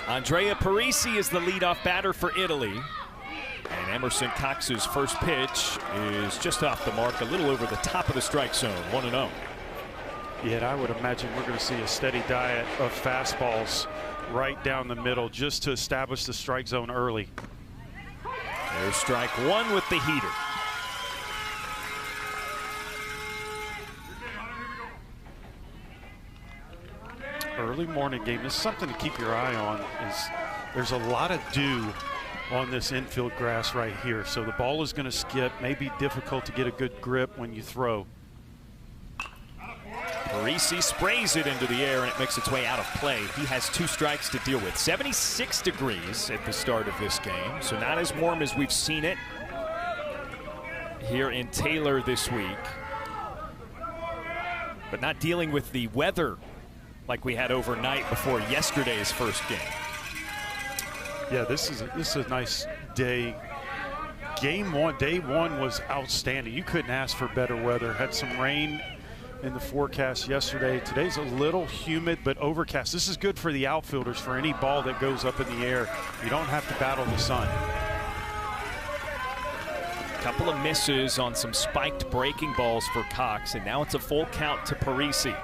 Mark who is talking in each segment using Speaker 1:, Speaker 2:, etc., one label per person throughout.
Speaker 1: Andrea Parisi is the leadoff batter for Italy. And Emerson Cox's first pitch is just off the mark, a little over the top of the strike zone, 1-0.
Speaker 2: Yeah, and I would imagine we're going to see a steady diet of fastballs right down the middle just to establish the strike zone early.
Speaker 1: There's strike one with the heater.
Speaker 2: Early morning game, this is something to keep your eye on. There's a lot of dew on this infield grass right here, so the ball is going to skip. May be difficult to get a good grip when you throw.
Speaker 1: Parisi sprays it into the air and it makes its way out of play. He has 2 strikes to deal with. 76 degrees at the start of this game, so not as warm as we've seen it here in Taylor this week, but not dealing with the weather like we had overnight before yesterday's first game.
Speaker 2: Yeah, this is a nice day. Game one, day one was outstanding. You couldn't ask for better weather. Had some rain in the forecast yesterday. Today's a little humid but overcast. This is good for the outfielders, for any ball that goes up in the air. You don't have to battle the sun.
Speaker 1: A couple of misses on some spiked breaking balls for Cox, and now it's a full count to Parisi.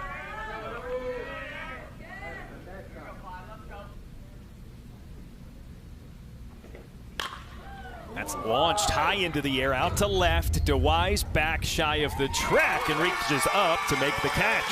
Speaker 1: That's launched high into the air, out to left. DeWise back shy of the track and reaches up to make the catch.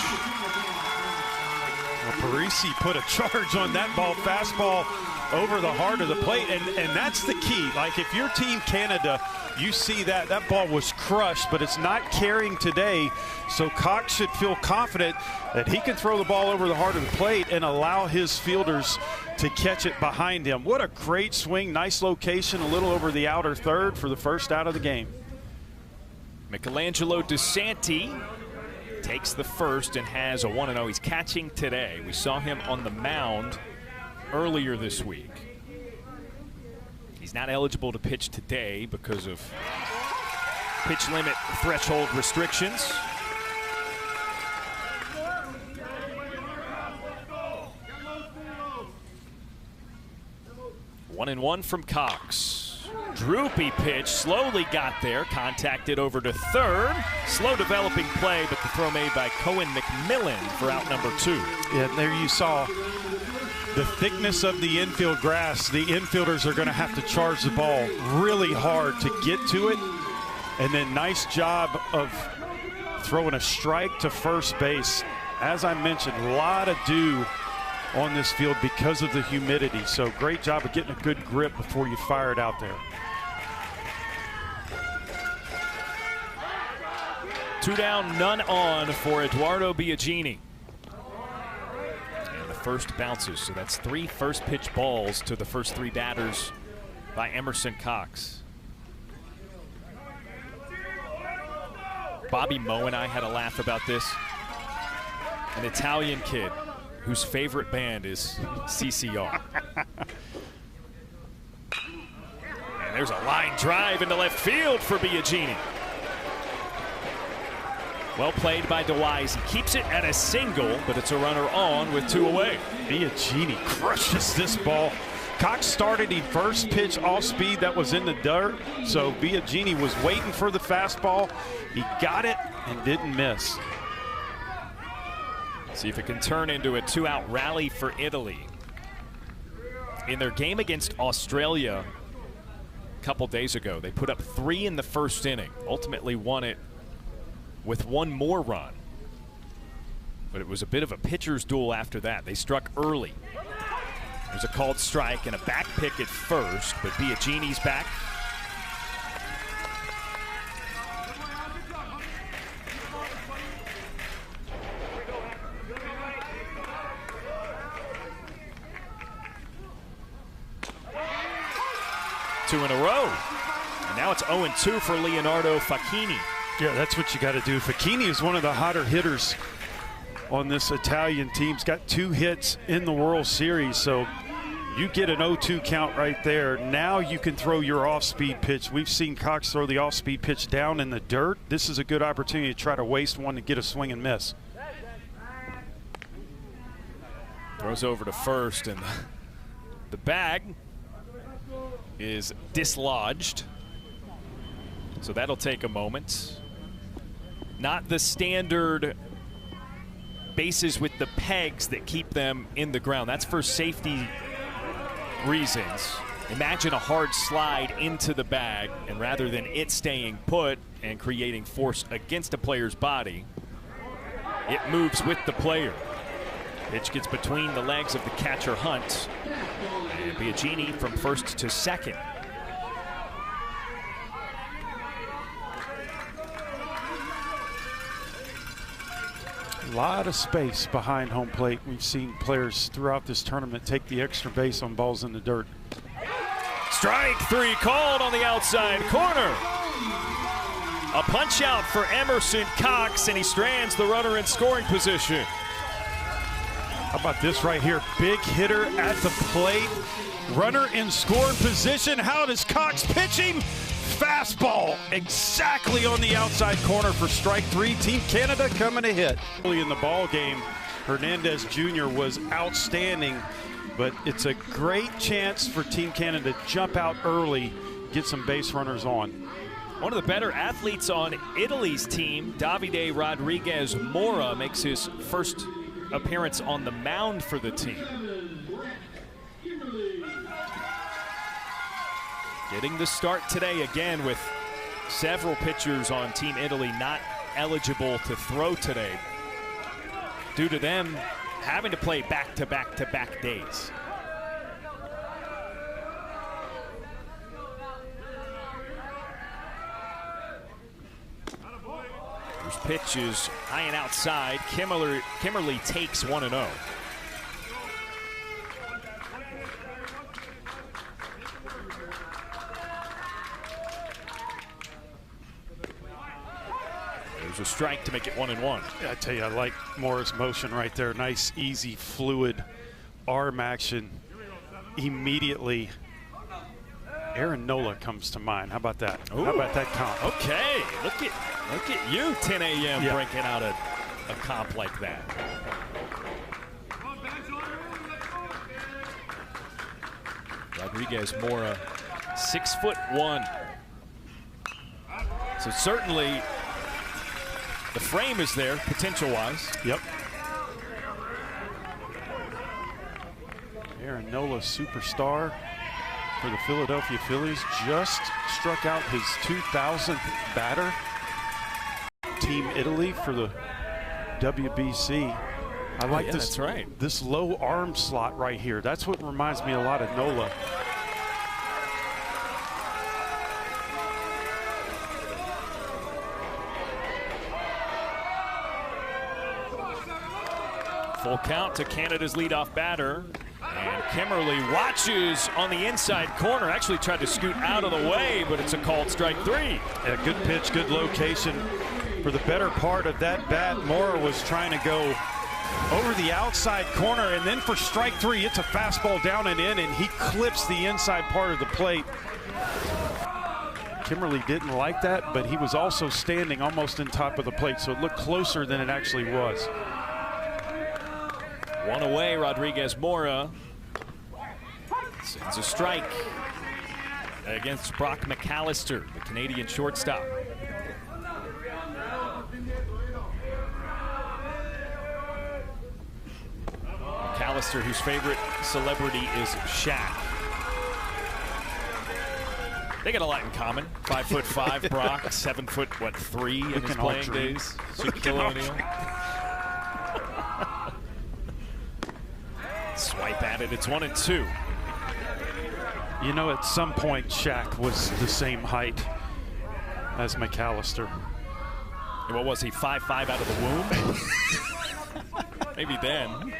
Speaker 2: Well, Parisi put a charge on that ball, fastball over the heart of the plate, and that's the key. Like, if your team Canada, you see that ball was crushed, but it's not carrying today, so Cox should feel confident that he can throw the ball over the heart of the plate and allow his fielders to catch it behind him. What a great swing, nice location, a little over the outer third for the first out of the game.
Speaker 1: Michelangelo DeSanti takes the first and has a 1-0. He's catching today. We saw him on the mound earlier this week. He's not eligible to pitch today because of pitch limit threshold restrictions. One and one from Cox. Droopy pitch, slowly got there, contacted over to third. Slow developing play, but the throw made by Cohen McMillan for out number 2.
Speaker 2: Yeah, there you saw the thickness of the infield grass. The infielders are going to have to charge the ball really hard to get to it. And then nice job of throwing a strike to first base. As I mentioned, a lot of dew on this field because of the humidity. So great job of getting a good grip before you fire it out there.
Speaker 1: 2 down, none on for Eduardo Biagini. And the first bounces, so that's 3 first pitch balls to the first 3 batters by Emerson Cox. Bobby Moe and I had a laugh about this. An Italian kid whose favorite band is CCR. And there's a line drive into left field for Biagini. Well played by DeWise. He keeps it at a single, but it's a runner on with 2 away.
Speaker 2: Biagini crushes this ball. Cox started the first pitch off speed that was in the dirt, so Biagini was waiting for the fastball. He got it and didn't miss.
Speaker 1: See if it can turn into a 2-out rally for Italy. In their game against Australia a couple days ago, they put up 3 in the first inning, ultimately won it with 1 more run. But it was a bit of a pitcher's duel after that. They struck early. There's a called strike and a back pick at first, but Biagini's back. Two in a row. And now it's 0-2 for Leonardo Facchini.
Speaker 2: Yeah, that's what you got to do. Facchini is one of the hotter hitters on this Italian team. He's got 2 hits in the World Series, so you get an 0-2 count right there. Now you can throw your off-speed pitch. We've seen Cox throw the off-speed pitch down in the dirt. This is a good opportunity to try to waste one to get a swing and miss.
Speaker 1: Throws over to first, and The bag is dislodged, so that'll take a moment. Not the standard bases with the pegs that keep them in the ground. That's for safety reasons. Imagine a hard slide into the bag, and rather than it staying put and creating force against a player's body, it moves with the player. Pitch gets between the legs of the catcher Hunt, and Biagini from first to second.
Speaker 2: A lot of space behind home plate. We've seen players throughout this tournament take the extra base on balls in the dirt.
Speaker 1: Strike three called on the outside corner. A punch out for Emerson Cox, and he strands the runner in scoring position.
Speaker 2: How about this right here? Big hitter at the plate. Runner in scoring position. How does Cox pitch him? Fastball exactly on the outside corner for strike three. Team Canada coming to hit. Early in the ball game, Hernandez Jr. was outstanding, but it's a great chance for Team Canada to jump out early, get some base runners on.
Speaker 1: One of the better athletes on Italy's team, Davide Rodriguez Mora, makes his first appearance on the mound for the team. Getting the start today again with several pitchers on Team Italy not eligible to throw today due to them having to play back-to-back-to-back days. There's pitches high and outside. Kimmerly takes 1-0. There's a strike to make it 1-1.
Speaker 2: Yeah, I tell you, I like Mora's motion right there. Nice, easy, fluid arm action. Immediately, Aaron Nola comes to mind. How about that?
Speaker 1: Ooh.
Speaker 2: How about that comp?
Speaker 1: Okay, look at you, 10 a.m.
Speaker 2: Yeah.
Speaker 1: breaking out a comp like that. Rodriguez Mora, 6'1". So certainly the frame is there, potential-wise.
Speaker 2: Yep. Aaron Nola, superstar for the Philadelphia Phillies, just struck out his 2,000th batter. Team Italy for the WBC. I like this.
Speaker 1: That's right.
Speaker 2: This low arm slot right here. That's what reminds me a lot of Nola.
Speaker 1: Full count to Canada's leadoff batter. And Kimmerly watches on the inside corner. Actually tried to scoot out of the way, but it's a called strike three.
Speaker 2: Yeah, good pitch, good location. For the better part of that bat, Mora was trying to go over the outside corner, and then for strike three, it's a fastball down and in, and he clips the inside part of the plate. Kimmerly didn't like that, but he was also standing almost on top of the plate, so it looked closer than it actually was.
Speaker 1: One away, Rodriguez Mora sends a strike against Brock McAllister, the Canadian shortstop. McAllister, whose favorite celebrity is Shaq. They got a lot in common. 5'5", Brock, 7'3" in his playing days. Shaquille O'Neal. Swipe at it. It's 1-2.
Speaker 2: You know, at some point, Shaq was the same height as McAllister.
Speaker 1: And what was he, 5'5" out of the womb? Maybe then.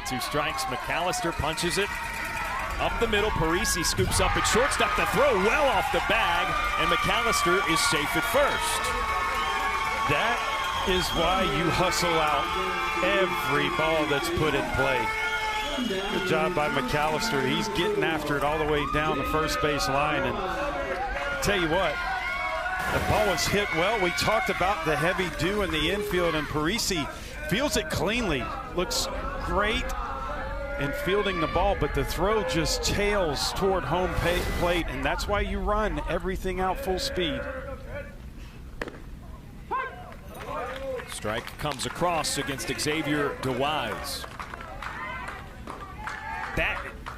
Speaker 1: 2 strikes. McAllister punches it up the middle. Parisi scoops up at shortstop. The throw well off the bag, and McAllister is safe at first.
Speaker 2: That is why you hustle out every ball that's put in play. Good job by McAllister. He's getting after it all the way down the first base line. And I'll tell you what, the ball was hit well. We talked about the heavy dew in the infield, and Parisi feels it cleanly. Looks great in fielding the ball, but the throw just tails toward home plate, and that's why you run everything out full speed.
Speaker 1: Strike comes across against JLBWS.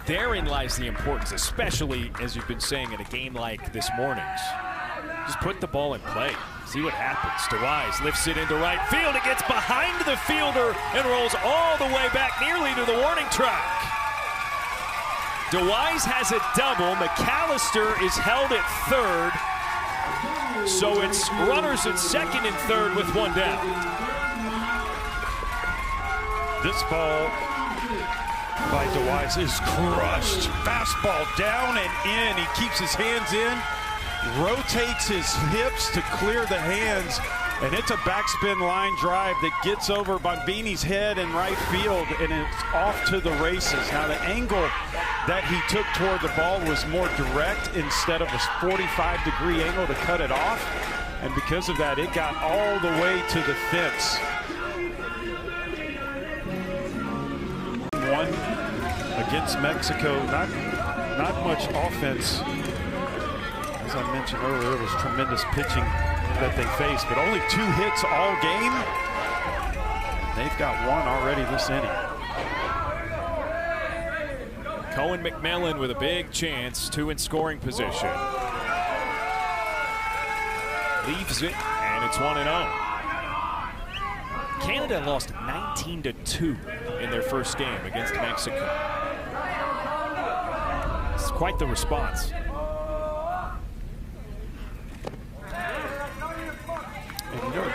Speaker 1: Therein lies the importance, especially as you've been saying in a game like this morning's. Just put the ball in play. See what happens. JLBWS lifts it into right field. It gets behind the fielder and rolls all the way back nearly to the warning track. JLBWS has a double. McAllister is held at third. So it's runners at second and third with one down.
Speaker 2: This ball by JLBWS is crushed. Fastball down and in. He keeps his hands in, rotates his hips to clear the hands, and it's a backspin line drive that gets over Bombini's head in right field, and it's off to the races. Now the angle that he took toward the ball was more direct instead of a 45-degree angle to cut it off, and because of that, it got all the way to the fence. One against Mexico, not much offense. As I mentioned earlier, it was tremendous pitching that they faced, but only 2 hits all game. They've got one already this inning.
Speaker 1: Cohen McMillan with a big chance, 2 in scoring position. Leaves it, and it's 1-0. Canada lost 19-2 in their first game against Mexico. It's quite the response.
Speaker 2: And you know,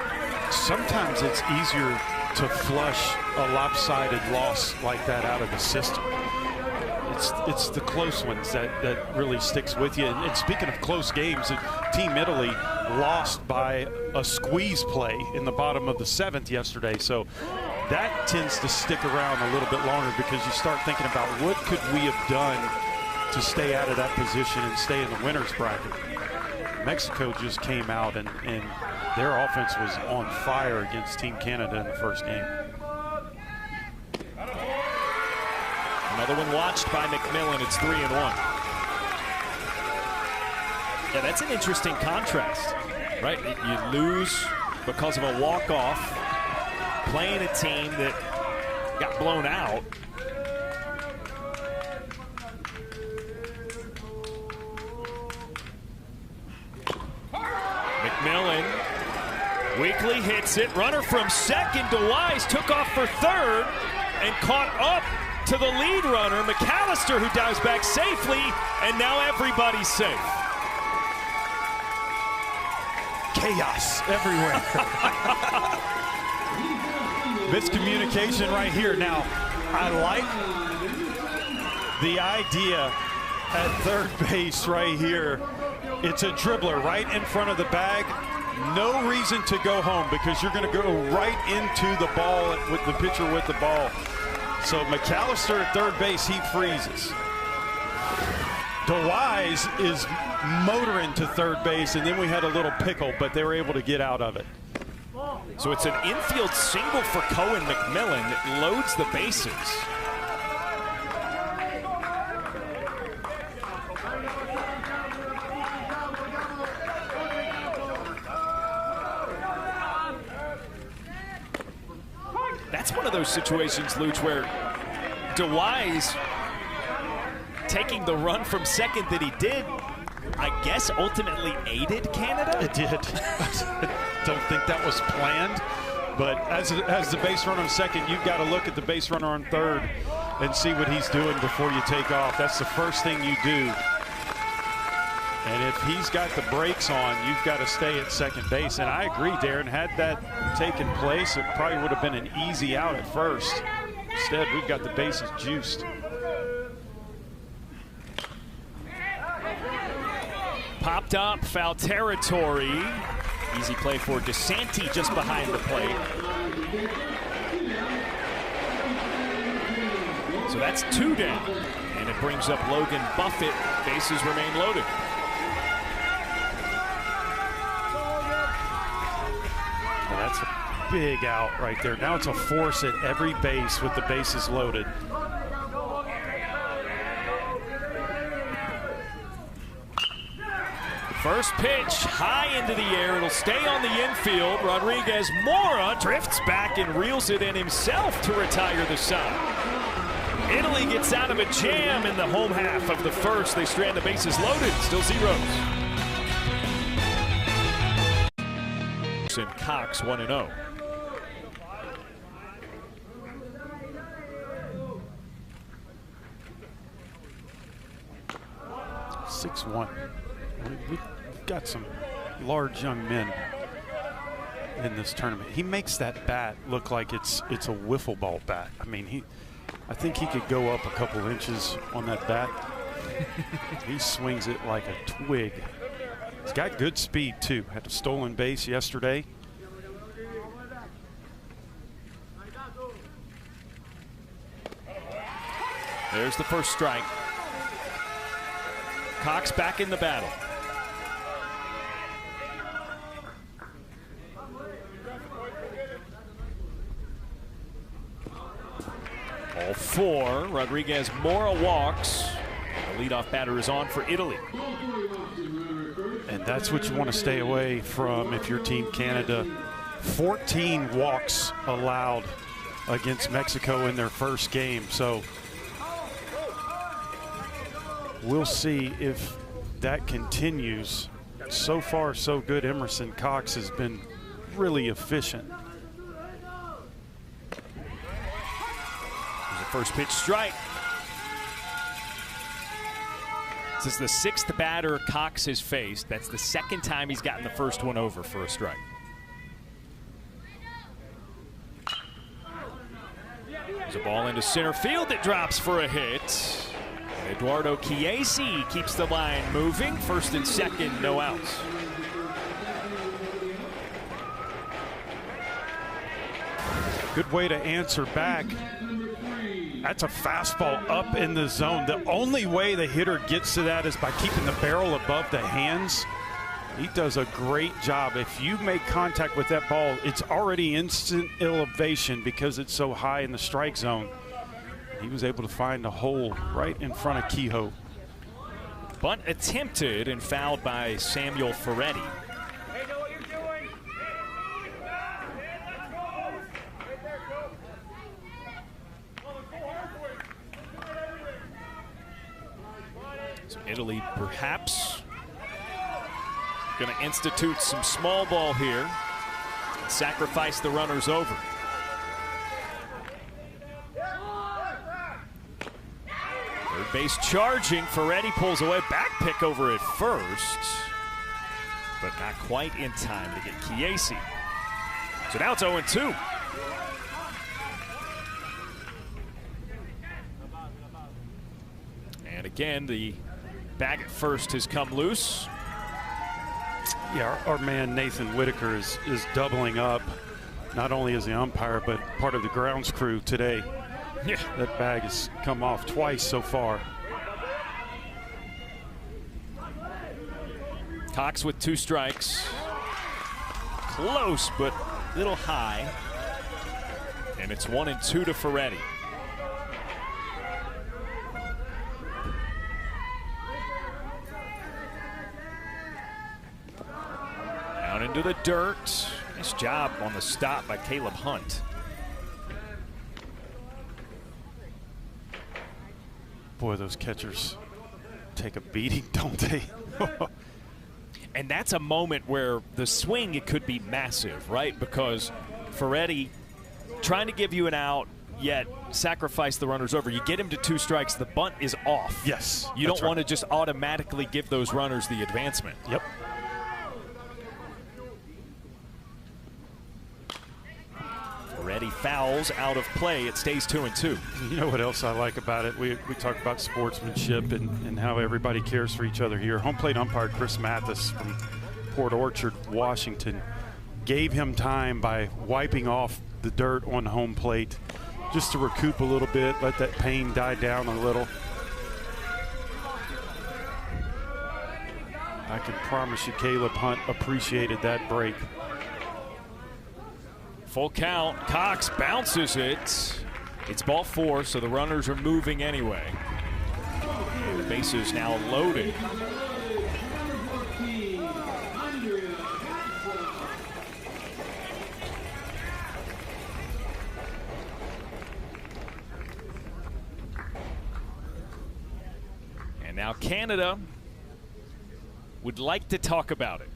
Speaker 2: sometimes it's easier to flush a lopsided loss like that out of the system. It's the close ones that really sticks with you. And speaking of close games, Team Italy lost by a squeeze play in the bottom of the 7th yesterday. So that tends to stick around a little bit longer because you start thinking about what could we have done to stay out of that position and stay in the winner's bracket. Mexico just came out and their offense was on fire against Team Canada in the first game.
Speaker 1: Another one watched by McMillan. It's 3-1. Yeah, that's an interesting contrast, right? You lose because of a walk-off, playing a team that got blown out. McMillan weakly hits it. Runner from second. JLBWS took off for third and caught up to the lead runner, McAllister, who dives back safely, and now everybody's safe.
Speaker 2: Chaos everywhere. Miscommunication right here. Now, I like the idea at third base right here. It's a dribbler right in front of the bag. No reason to go home because you're going to go right into the ball with the pitcher with the ball. So McAllister at third base, he freezes. JLBWS is motoring to third base, and then we had a little pickle, but they were able to get out of it.
Speaker 1: So it's an infield single for Cohen McMillan that loads the bases. That's one of those situations, Luch, where JLBWS taking the run from second that he did, I guess ultimately aided Canada?
Speaker 2: It did. I don't think that was planned, but as the base runner on second, you've got to look at the base runner on third and see what he's doing before you take off. That's the first thing you do. And if he's got the brakes on, you've got to stay at second base. And I agree, Darren, had that taken place, it probably would have been an easy out at first. Instead, we've got the bases juiced.
Speaker 1: Popped up, foul territory. Easy play for DeSanti just behind the plate. So that's 2 down. And it brings up Logan Buffett. Bases remain loaded.
Speaker 2: That's a big out right there. Now it's a force at every base with the bases loaded.
Speaker 1: First pitch high into the air. It'll stay on the infield. Rodriguez Mora drifts back and reels it in himself to retire the side. Italy gets out of a jam in the home half of the first. They strand the bases loaded. Still zeros. And Cox 1-0.
Speaker 2: We've got some large young men in this tournament. He makes that bat look like it's a wiffle ball bat. I mean, I think he could go up a couple inches on that bat. He swings it like a twig. He's got good speed too. Had a stolen base yesterday.
Speaker 1: There's the first strike. Cox back in the battle. All four. Rodriguez Mora walks. The leadoff batter is on for Italy.
Speaker 2: And that's what you want to stay away from if you're Team Canada. 14 walks allowed against Mexico in their first game. So we'll see if that continues. So far, so good. Emerson Cox has been really efficient.
Speaker 1: There's a first pitch strike. This is the sixth batter Cox has faced. That's the second time he's gotten the first one over for a strike. There's a ball into center field that drops for a hit. Eduardo Chiesi keeps the line moving. First and second, no outs.
Speaker 2: Good way to answer back. That's a fastball up in the zone. The only way the hitter gets to that is by keeping the barrel above the hands. He does a great job. If you make contact with that ball, it's already instant elevation because it's so high in the strike zone. He was able to find a hole right in front of Kehoe.
Speaker 1: Bunt attempted and fouled by Samuel Ferretti. So Italy perhaps going to institute some small ball here. Sacrifice the runners over. Third base charging. Ferretti pulls away. Back pick over at first. But not quite in time to get Chiesi. So now it's 0-2. And again, the bag at first has come loose.
Speaker 2: Yeah, our man Nathan Whitaker is doubling up, not only as the umpire, but part of the grounds crew today.
Speaker 1: Yeah.
Speaker 2: That bag has come off twice so far.
Speaker 1: Cox with 2 strikes. Close, but a little high. And it's 1-2 to Ferretti. Down into the dirt. Nice job on the stop by Caleb Hunt.
Speaker 2: Boy, those catchers take a beating, don't they?
Speaker 1: And that's a moment where the swing, it could be massive, right? Because Ferretti trying to give you an out, yet sacrifice the runners over. You get him to 2 strikes, the bunt is off.
Speaker 2: Yes.
Speaker 1: You don't want to just automatically give those runners the advancement.
Speaker 2: Yep.
Speaker 1: Ferretti fouls out of play. It stays 2-2.
Speaker 2: You know what else I like about it? We talk about sportsmanship and how everybody cares for each other here. Home plate umpire Chris Mathis from Port Orchard, Washington, gave him time by wiping off the dirt on home plate just to recoup a little bit, let that pain die down a little. I can promise you Caleb Hunt appreciated that break.
Speaker 1: Full count. Cox bounces it. It's ball 4, so the runners are moving anyway. The base is now loaded. And now Canada would like to talk about it.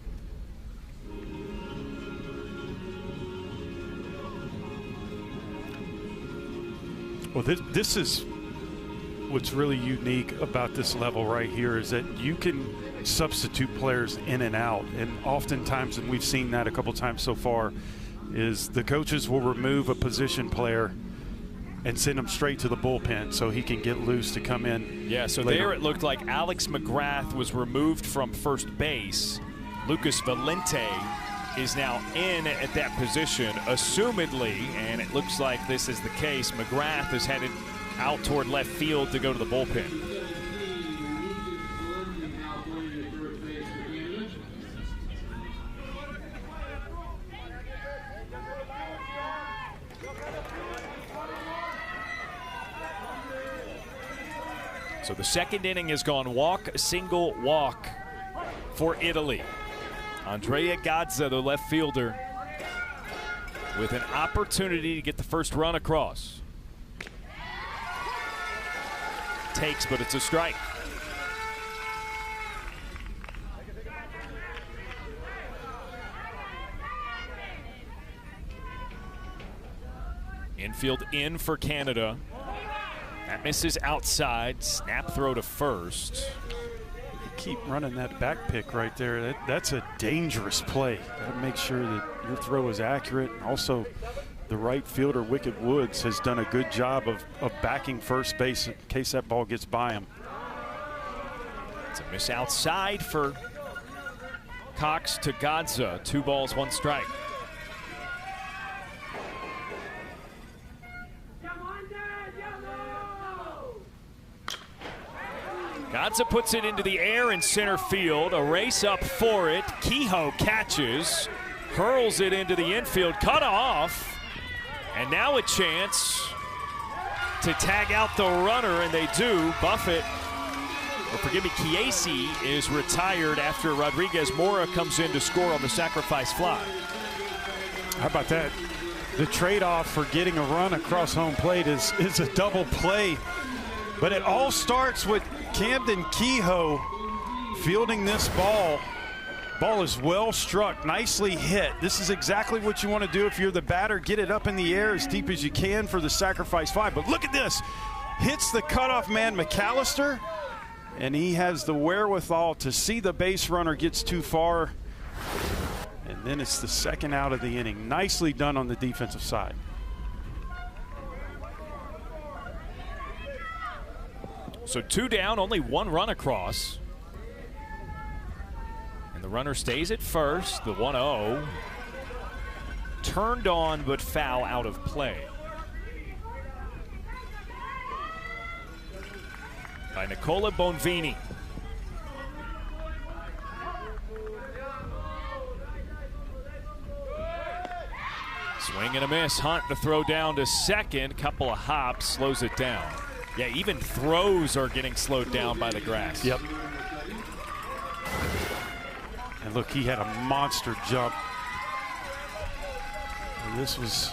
Speaker 2: Well, this is what's really unique about this level right here, is that you can substitute players in and out. And oftentimes, and we've seen that a couple times so far, is the coaches will remove a position player and send him straight to the bullpen so he can get loose to come in.
Speaker 1: Yeah, so
Speaker 2: later.
Speaker 1: There it looked like Alex McGrath was removed from first base. Lucas Valente is now in at that position, assumedly, and it looks like this is the case. McGrath is headed out toward left field to go to the bullpen. So the second inning has gone walk, single, walk for Italy. Andrea Gazza, the left fielder, with an opportunity to get the first run across. Takes, but it's a strike. Infield in for Canada. That misses outside. Snap throw to first.
Speaker 2: Keep running that back pick right there. That's a dangerous play. Gotta make sure that your throw is accurate. Also, the right fielder, Wicked Woods, has done a good job of backing first base in case that ball gets by him.
Speaker 1: It's a miss outside for Cox to Gazza. 2 balls, 1 strike. Gazza puts it into the air in center field. A race up for it. Kehoe catches, hurls it into the infield, cut off, and now a chance to tag out the runner, and they do. Buffett, or forgive me, Chiesi is retired after Rodriguez Mora comes in to score on the sacrifice fly.
Speaker 2: How about that? The trade-off for getting a run across home plate is a double play. But it all starts with Camden Kehoe fielding this ball. Ball is well struck, nicely hit. This is exactly what you want to do if you're the batter. Get it up in the air as deep as you can for the sacrifice fly. But look at this. Hits the cutoff man, McAllister, and he has the wherewithal to see the base runner gets too far. And then it's the second out of the inning. Nicely done on the defensive side.
Speaker 1: So 2 down, only 1 run across. And the runner stays at first. The 1-0. Turned on, but foul out of play. By Nicola Bonvini. Swing and a miss. Hunt the throw down to second. Couple of hops, slows it down. Yeah, even throws are getting slowed down by the grass.
Speaker 2: Yep. And look, he had a monster jump. And this was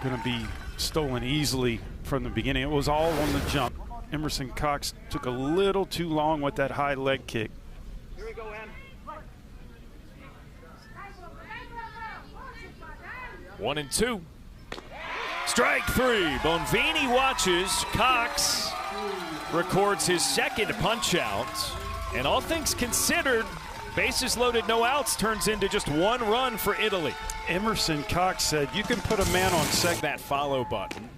Speaker 2: going to be stolen easily from the beginning. It was all on the jump. Emerson Cox took a little too long with that high leg kick.
Speaker 3: Here we go, Em.
Speaker 1: 1-2. Strike 3. Bonvini watches. Cox records his second punch out. And all things considered, bases loaded, no outs, turns into just 1 run for Italy.
Speaker 2: Emerson Cox said, you can put a man on second.
Speaker 1: That follow button,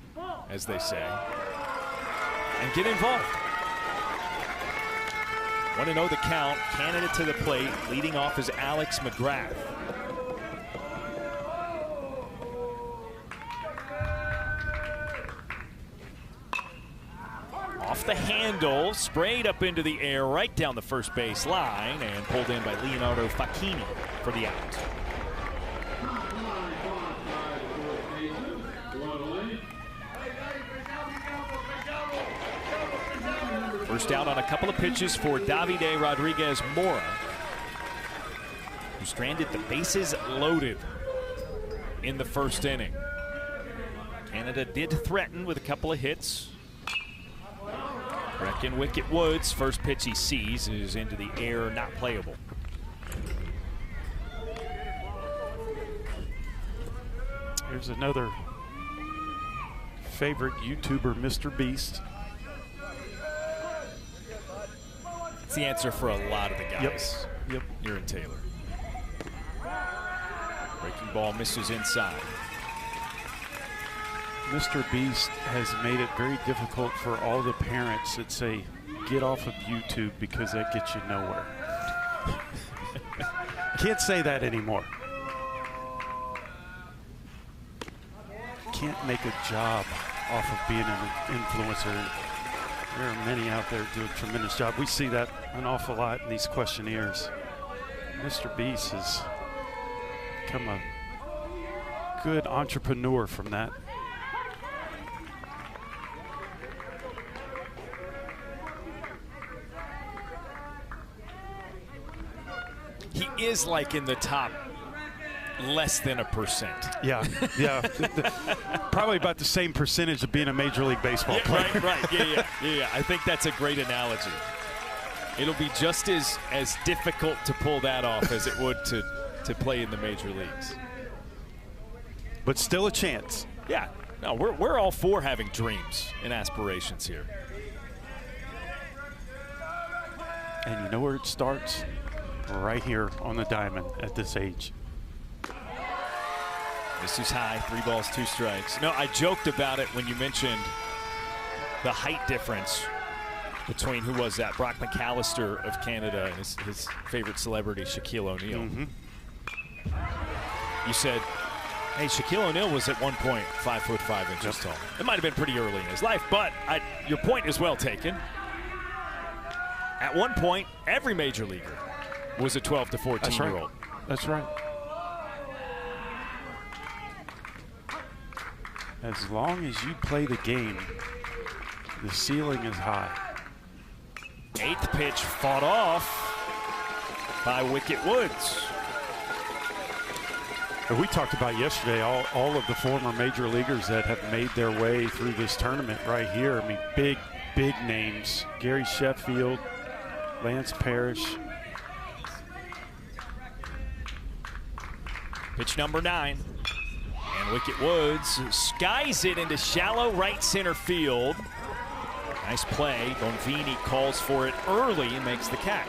Speaker 1: as they say, and get involved. 1-0 the count. Canada to the plate. Leading off is Alex McGrath. Off the handle, sprayed up into the air, right down the first base line, and pulled in by Leonardo Facchini for the out. First out on a couple of pitches for Davide Rodriguez Mora, who stranded the bases loaded in the first inning. Canada did threaten with a couple of hits. Breckenwicket Woods, first pitch he sees is into the air, not playable.
Speaker 2: Here's another favorite YouTuber, Mr. Beast.
Speaker 1: It's the answer for a lot of the guys.
Speaker 2: Yep.
Speaker 1: Here in Taylor. Breaking ball misses inside.
Speaker 2: Mr. Beast has made it very difficult for all the parents that say, get off of YouTube because that gets you nowhere. Can't say that anymore. Can't make a job off of being an influencer. There are many out there doing a tremendous job. We see that an awful lot in these questionnaires. Mr. Beast has become a good entrepreneur from that.
Speaker 1: He is like in the top less than 1%.
Speaker 2: Yeah. Probably about the same percentage of being a Major League Baseball player.
Speaker 1: Right. Yeah. I think that's a great analogy. It'll be just as difficult to pull that off as it would to play in the major leagues.
Speaker 2: But still a chance.
Speaker 1: Yeah. No, we're all for having dreams and aspirations here.
Speaker 2: And you know where it starts? Right here on the diamond at this age.
Speaker 1: This is high, 3 balls, 2 strikes. No, I joked about it when you mentioned the height difference between, who was that? Brock McAllister of Canada and his favorite celebrity, Shaquille O'Neal.
Speaker 2: Mm-hmm.
Speaker 1: You said, hey, Shaquille O'Neal was at one point 5'5" tall. It might have been pretty early in his life, but your point is well taken. At one point, every major leaguer was a 12 to 14-year-old.
Speaker 2: That's right. As long as you play the game, the ceiling is high.
Speaker 1: 8th pitch fought off by Wicket Woods.
Speaker 2: And we talked about yesterday all of the former major leaguers that have made their way through this tournament right here. I mean, big names. Gary Sheffield, Lance Parrish.
Speaker 1: Pitch number 9. And Wicket Woods skies it into shallow right center field. Nice play. Bonvini calls for it early and makes the catch.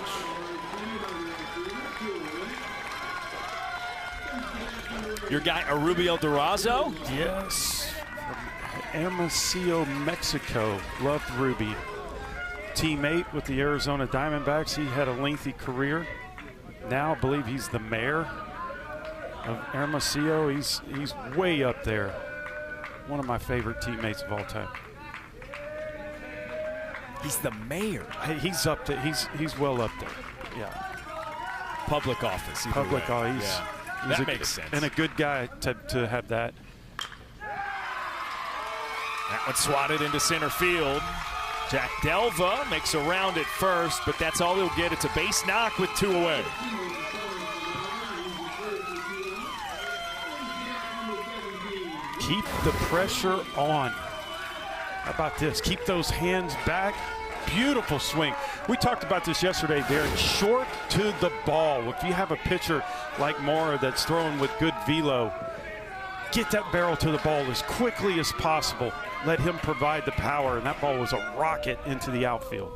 Speaker 1: Your guy, Arubio Durazo?
Speaker 2: Yes. From Hermosillo, Mexico. Loved Ruby. Teammate with the Arizona Diamondbacks. He had a lengthy career. Now I believe he's the mayor of Hermosillo. He's way up there. One of my favorite teammates of all time.
Speaker 1: He's the mayor.
Speaker 2: He's up there. He's well up there. Yeah.
Speaker 1: Public office.
Speaker 2: Public office.
Speaker 1: Yeah. That makes sense.
Speaker 2: And a good guy to have that.
Speaker 1: That one swatted into center field. Jack Delva makes a round at first, but that's all he'll get. It's a base knock with 2 away.
Speaker 2: Keep the pressure on. How about this? Keep those hands back. Beautiful swing. We talked about this yesterday, Darren. Short to the ball. If you have a pitcher like Mora that's throwing with good velo, get that barrel to the ball as quickly as possible. Let him provide the power, and that ball was a rocket into the outfield.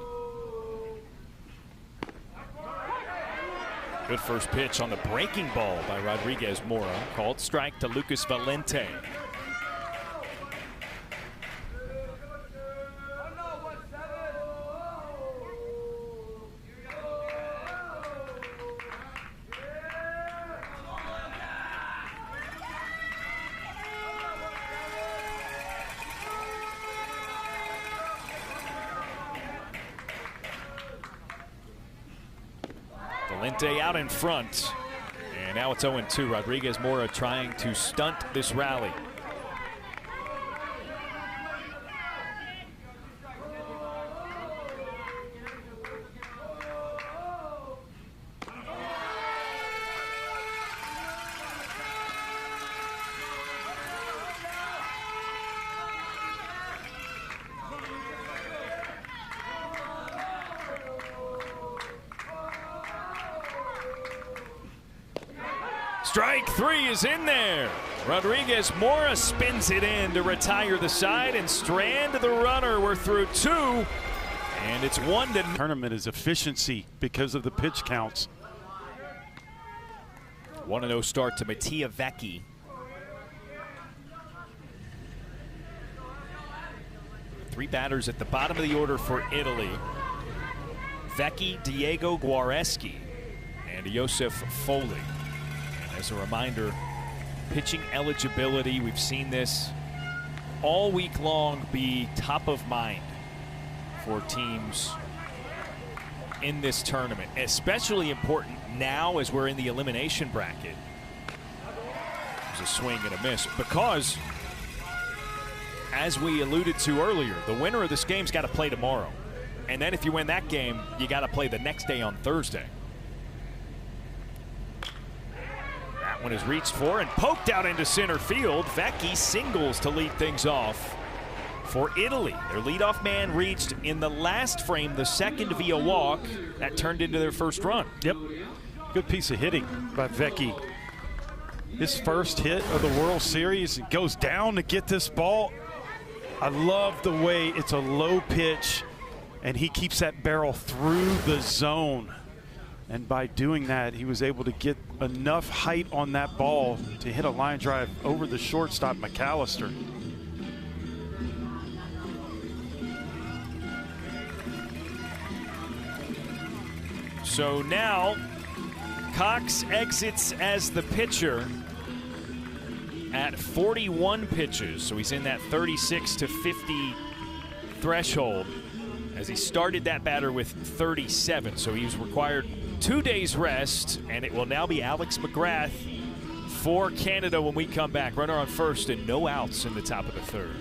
Speaker 1: Good first pitch on the breaking ball by Rodriguez Mora. Called strike to Lucas Valente. Valente out in front. And now it's 0-2. Rodriguez Mora trying to stunt this rally. Strike three is in there. Rodriguez Mora spins it in to retire the side and strand the runner. We're through two, and it's 1-0.
Speaker 2: Tournament is efficiency because of the pitch counts.
Speaker 1: 1-0 start to Mattia Vecchi. Three batters at the bottom of the order for Italy. Vecchi, Diego Guareschi, and Josef Foley. And as a reminder, pitching eligibility, we've seen this all week long be top of mind for teams in this tournament. Especially important now as we're in the elimination bracket. There's a swing and a miss because, as we alluded to earlier, the winner of this game's got to play tomorrow. And then if you win that game, you got to play the next day on Thursday. That one is reached for and poked out into center field. Vecchi singles to lead things off for Italy. Their leadoff man reached in the last frame, the second via walk. That turned into their first run.
Speaker 2: Yep. Good piece of hitting by Vecchi. His first hit of the World Series. It goes down to get this ball. I love the way it's a low pitch and he keeps that barrel through the zone. And by doing that, he was able to get enough height on that ball to hit a line drive over the shortstop, McAllister.
Speaker 1: So now Cox exits as the pitcher at 41 pitches. So he's in that 36 to 50 threshold as he started that batter with 37. So he's required 2 days rest, and it will now be Alex McGrath for Canada when we come back. Runner on first and no outs in the top of the third.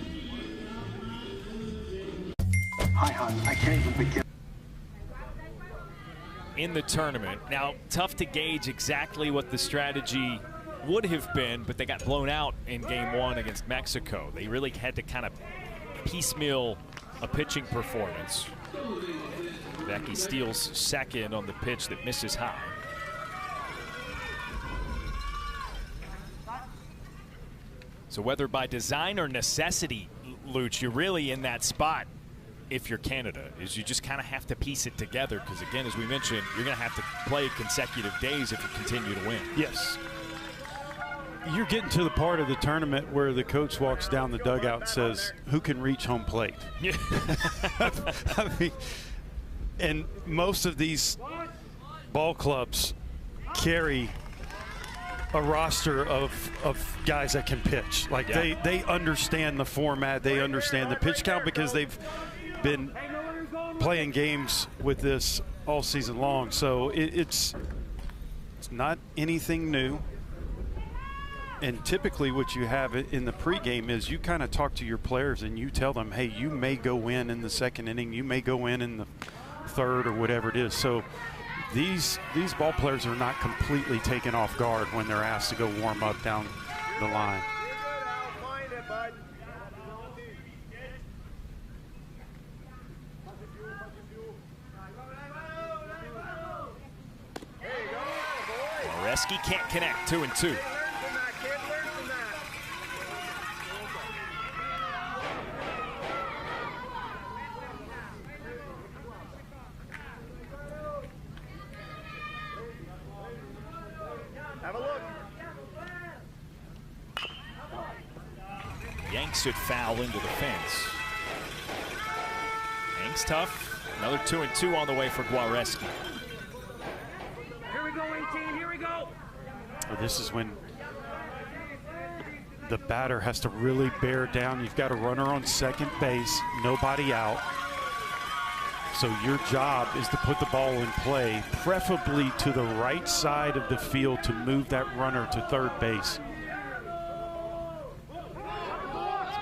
Speaker 3: Hi, hon. I can't even begin.
Speaker 1: In the tournament. Now, tough to gauge exactly what the strategy would have been, but they got blown out in game one against Mexico. They really had to kind of piecemeal a pitching performance. Vecchi steals second on the pitch that misses high. So whether by design or necessity, Luch, you're really in that spot if you're Canada, is you just kind of have to piece it together because, again, as we mentioned, you're going to have to play consecutive days if you continue to win.
Speaker 2: Yes. You're getting to the part of the tournament where the coach walks down the dugout and says, who can reach home plate?
Speaker 1: Yeah.
Speaker 2: I mean, and most of these ball clubs carry a roster of guys that can pitch. Like,
Speaker 1: yeah.
Speaker 2: they understand the format, they understand the pitch count because they've been playing games with this all season long. So it's not anything new. And typically what you have in the pregame is you kind of talk to your players and you tell them, hey, you may go in the second inning, you may go in the third or whatever it is. So these ball players are not completely taken off guard when they're asked to go warm up down the line.
Speaker 1: Guareschi can't connect, 2-2. Yanks it foul into the fence. Yanks tough. Another 2-2 on the way for Guareschi.
Speaker 4: Here we go, 18. Here we go.
Speaker 2: Well, this is when the batter has to really bear down. You've got a runner on second base, nobody out. So your job is to put the ball in play, preferably to the right side of the field to move that runner to third base.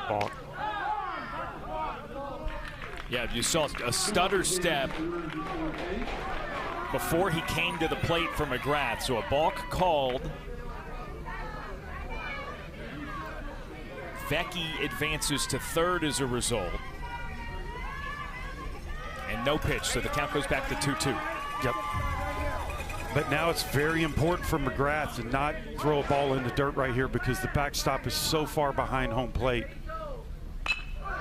Speaker 2: Ball.
Speaker 1: Yeah, you saw a stutter step before he came to the plate for McGrath. So a balk called. Vecchi advances to third as a result. And no pitch, so the count goes back to 2-2.
Speaker 2: Yep. But now it's very important for McGrath to not throw a ball in the dirt right here because the backstop is so far behind home plate.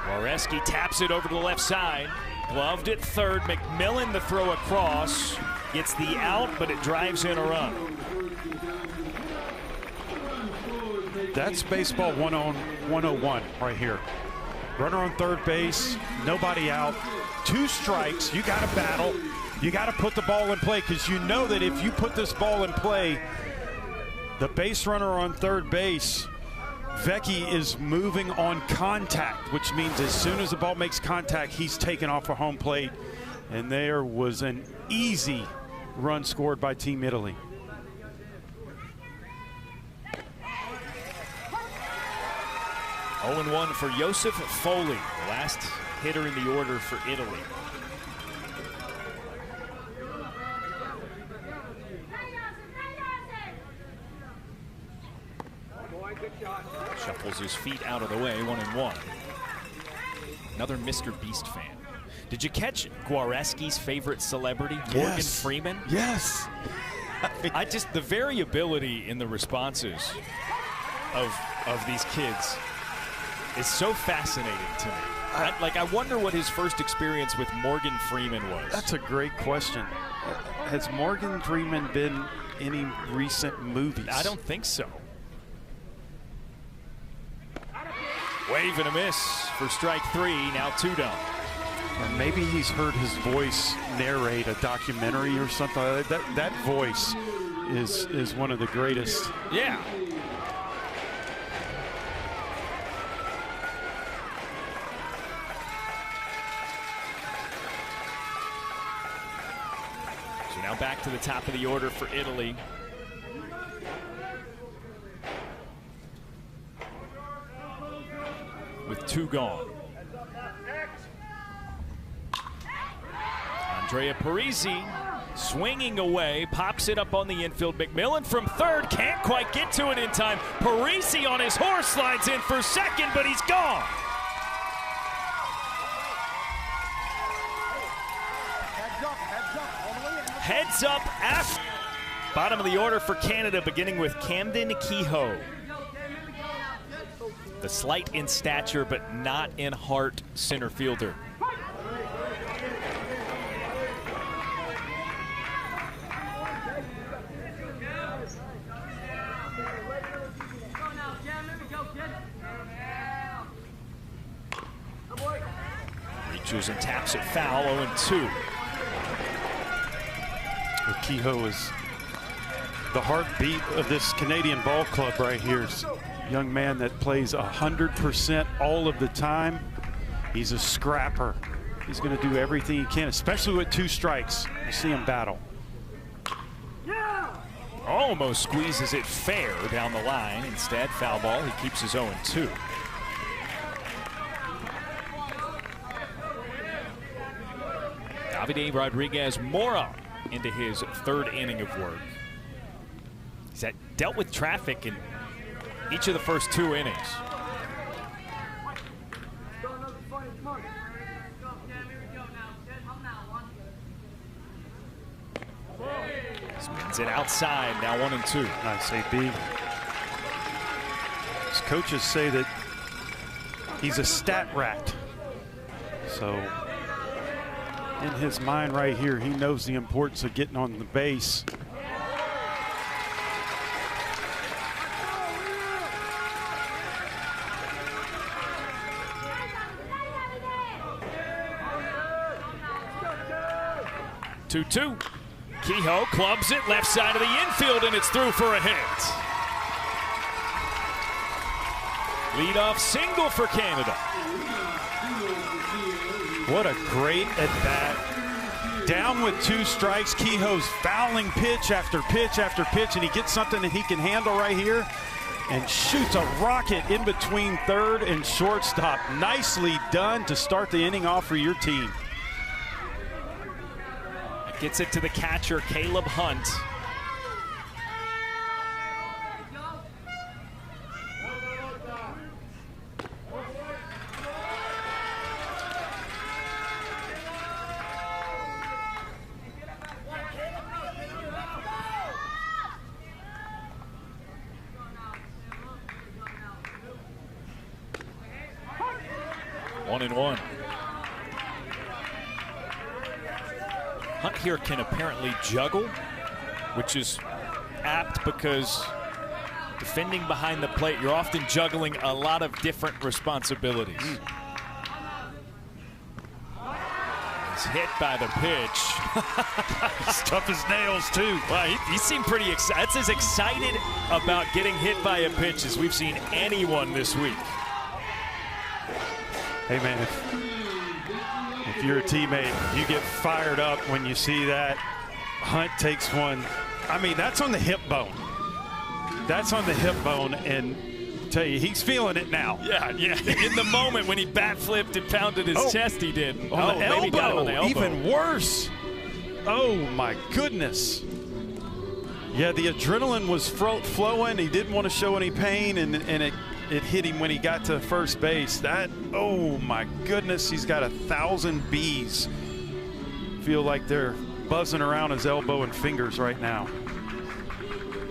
Speaker 1: Wareski taps it over to the left side. Gloved at third. McMillan the throw across. Gets the out, but it drives in a run.
Speaker 2: That's baseball 101 right here. Runner on third base, nobody out, 2 strikes. You got to battle. You got to put the ball in play because you know that if you put this ball in play, the base runner on third base, Vecchi, is moving on contact, which means as soon as the ball makes contact, he's taken off a home plate. And there was an easy run scored by Team Italy.
Speaker 1: Oh, 0-1 for Joseph Foley, the last hitter in the order for Italy. Shuffles his feet out of the way, 1-1. Another Mr. Beast fan. Did you catch Gwareski's favorite celebrity, Morgan Freeman?
Speaker 2: Yes.
Speaker 1: The variability in the responses of these kids is so fascinating to me. I wonder what his first experience with Morgan Freeman was.
Speaker 2: That's a great question. Has Morgan Freeman been in any recent movies?
Speaker 1: I don't think so. Wave and a miss for strike 3, now 2 down.
Speaker 2: Or maybe he's heard his voice narrate a documentary or something. That voice is one of the greatest.
Speaker 1: Yeah. So now back to the top of the order for Italy. With 2 gone. Andrea Parisi swinging away, pops it up on the infield. McMillan from third, can't quite get to it in time. Parisi on his horse slides in for second, but he's gone. Heads up after. Bottom of the order for Canada, beginning with Camden Kehoe. The slight in stature, but not in heart center fielder. Reaches and taps it foul, 0-2.
Speaker 2: Kehoe is the heartbeat of this Canadian ball club right here. Young man that plays 100% all of the time. He's a scrapper. He's going to do everything he can, especially with 2 strikes. You see him battle.
Speaker 1: Almost squeezes it fair down the line. Instead, foul ball. He keeps his 0-2. Davide Rodriguez Mora into his 3rd inning of work. He's dealt with traffic in each of the first 2 innings. Spins it outside, now 1-2.
Speaker 2: Nice AB. His coaches say that he's a stat rat. So in his mind right here, he knows the importance of getting on the base.
Speaker 1: Two. Kehoe clubs it left side of the infield, and it's through for a hit. Leadoff single for Canada.
Speaker 2: What a great at-bat. Down with 2 strikes, Kehoe's fouling pitch after pitch after pitch, and he gets something that he can handle right here and shoots a rocket in between third and shortstop. Nicely done to start the inning off for your team.
Speaker 1: Gets it to the catcher, Caleb Hunt. 1-1. Hunt here can apparently juggle, which is apt because defending behind the plate, you're often juggling a lot of different responsibilities. He's hit by the pitch.
Speaker 2: He's tough as nails, too.
Speaker 1: Well, he seemed pretty excited. That's as excited about getting hit by a pitch as we've seen anyone this week.
Speaker 2: Hey, man, if you're a teammate, you get fired up when you see that. Hunt takes one. I mean, that's on the hip bone. That's on the hip bone, and I tell you, he's feeling it now.
Speaker 1: Yeah. In the moment when he bat flipped and pounded his chest, he did.
Speaker 2: On the elbow,
Speaker 1: maybe got him on the elbow.
Speaker 2: even worse. Oh, my goodness. Yeah, the adrenaline was flowing. He didn't want to show any pain, and it hit him when he got to first base. That, oh, my goodness, he's got 1,000 bees. Feel like they're buzzing around his elbow and fingers right now.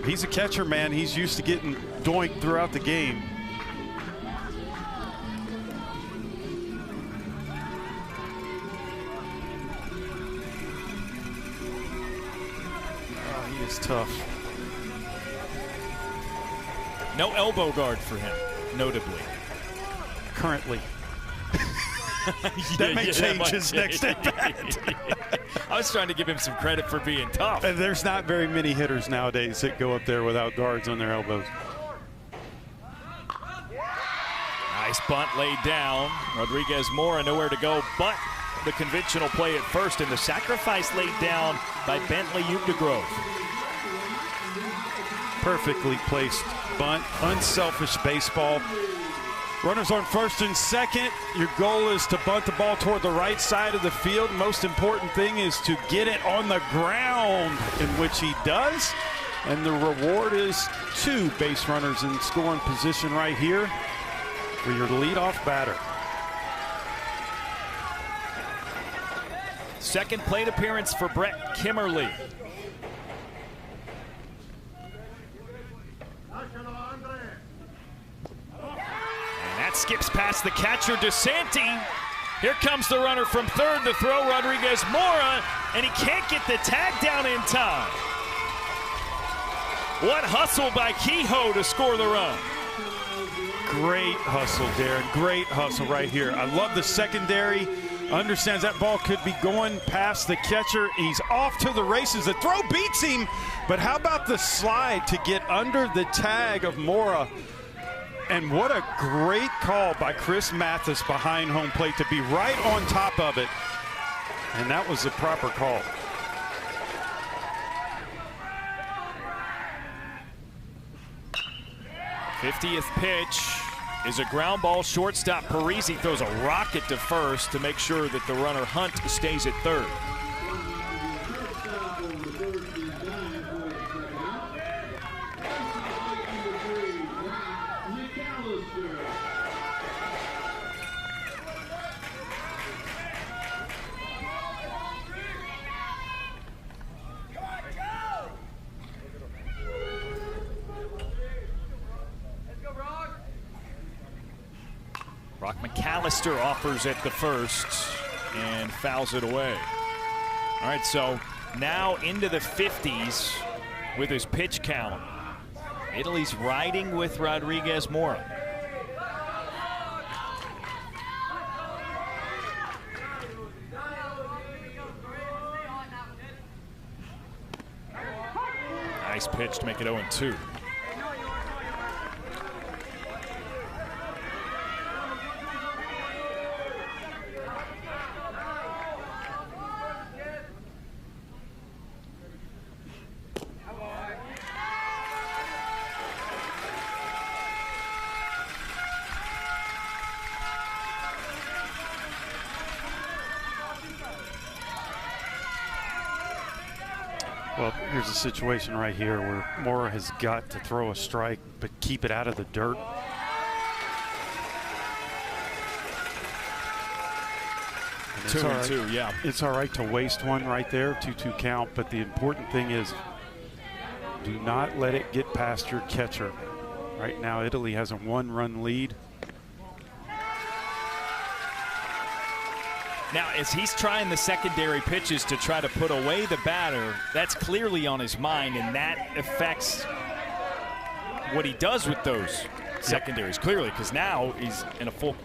Speaker 2: He's a catcher, man. He's used to getting doinked throughout the game. Oh, he is tough.
Speaker 1: No elbow guard for him, notably.
Speaker 2: Currently. That may change his next at bat.
Speaker 1: I was trying to give him some credit for being tough.
Speaker 2: And there's not very many hitters nowadays that go up there without guards on their elbows.
Speaker 1: Nice bunt laid down. Rodriguez Mora nowhere to go but the conventional play at first, and the sacrifice laid down by Bentley Utegrove.
Speaker 2: Perfectly placed bunt, unselfish baseball. Runners on first and second. Your goal is to bunt the ball toward the right side of the field. Most important thing is to get it on the ground, in which he does. And the reward is 2 base runners in scoring position right here for your leadoff batter.
Speaker 1: Second plate appearance for Brett Kimmerly. Skips past the catcher, DeSanti. Here comes the runner from third to throw, Rodriguez Mora, and he can't get the tag down in time. What hustle by Kehoe to score the run.
Speaker 2: Great hustle, Darren. Great hustle right here. I love the secondary. Understands that ball could be going past the catcher. He's off to the races. The throw beats him, but how about the slide to get under the tag of Mora? And what a great call by Chris Mathis behind home plate to be right on top of it. And that was the proper call.
Speaker 1: '50th pitch is a ground ball. Shortstop Parisi throws a rocket to first to make sure that the runner Hunt stays at third. Brock McAllister offers at the first and fouls it away. All right, so now into the 50s with his pitch count. Italy's riding with Rodriguez Mora. Nice pitch to make it 0-2.
Speaker 2: Well, here's a situation right here where Mora has got to throw a strike, but keep it out of the dirt. And
Speaker 1: 2-2, yeah.
Speaker 2: It's all right to waste one right there, 2-2 count, but the important thing is do not let it get past your catcher. Right now, Italy has a 1-run lead.
Speaker 1: Now, as he's trying the secondary pitches to try to put away the batter, that's clearly on his mind, and that affects what he does with those secondaries, clearly, because now he's in a full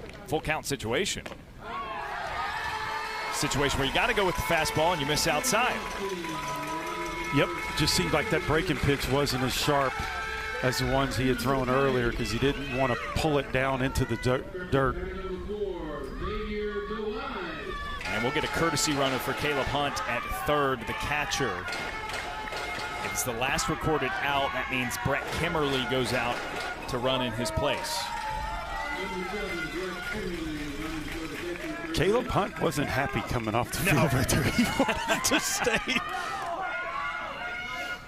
Speaker 1: count situation. Situation where you got to go with the fastball and you miss outside.
Speaker 2: Yep, just seemed like that breaking pitch wasn't as sharp as the ones he had thrown earlier because he didn't want to pull it down into the dirt.
Speaker 1: And we'll get a courtesy runner for Caleb Hunt at third, the catcher. If it's the last recorded out, that means Brett Kimmerly goes out to run in his place.
Speaker 2: Caleb Hunt wasn't happy coming off the field right there. He wanted to stay.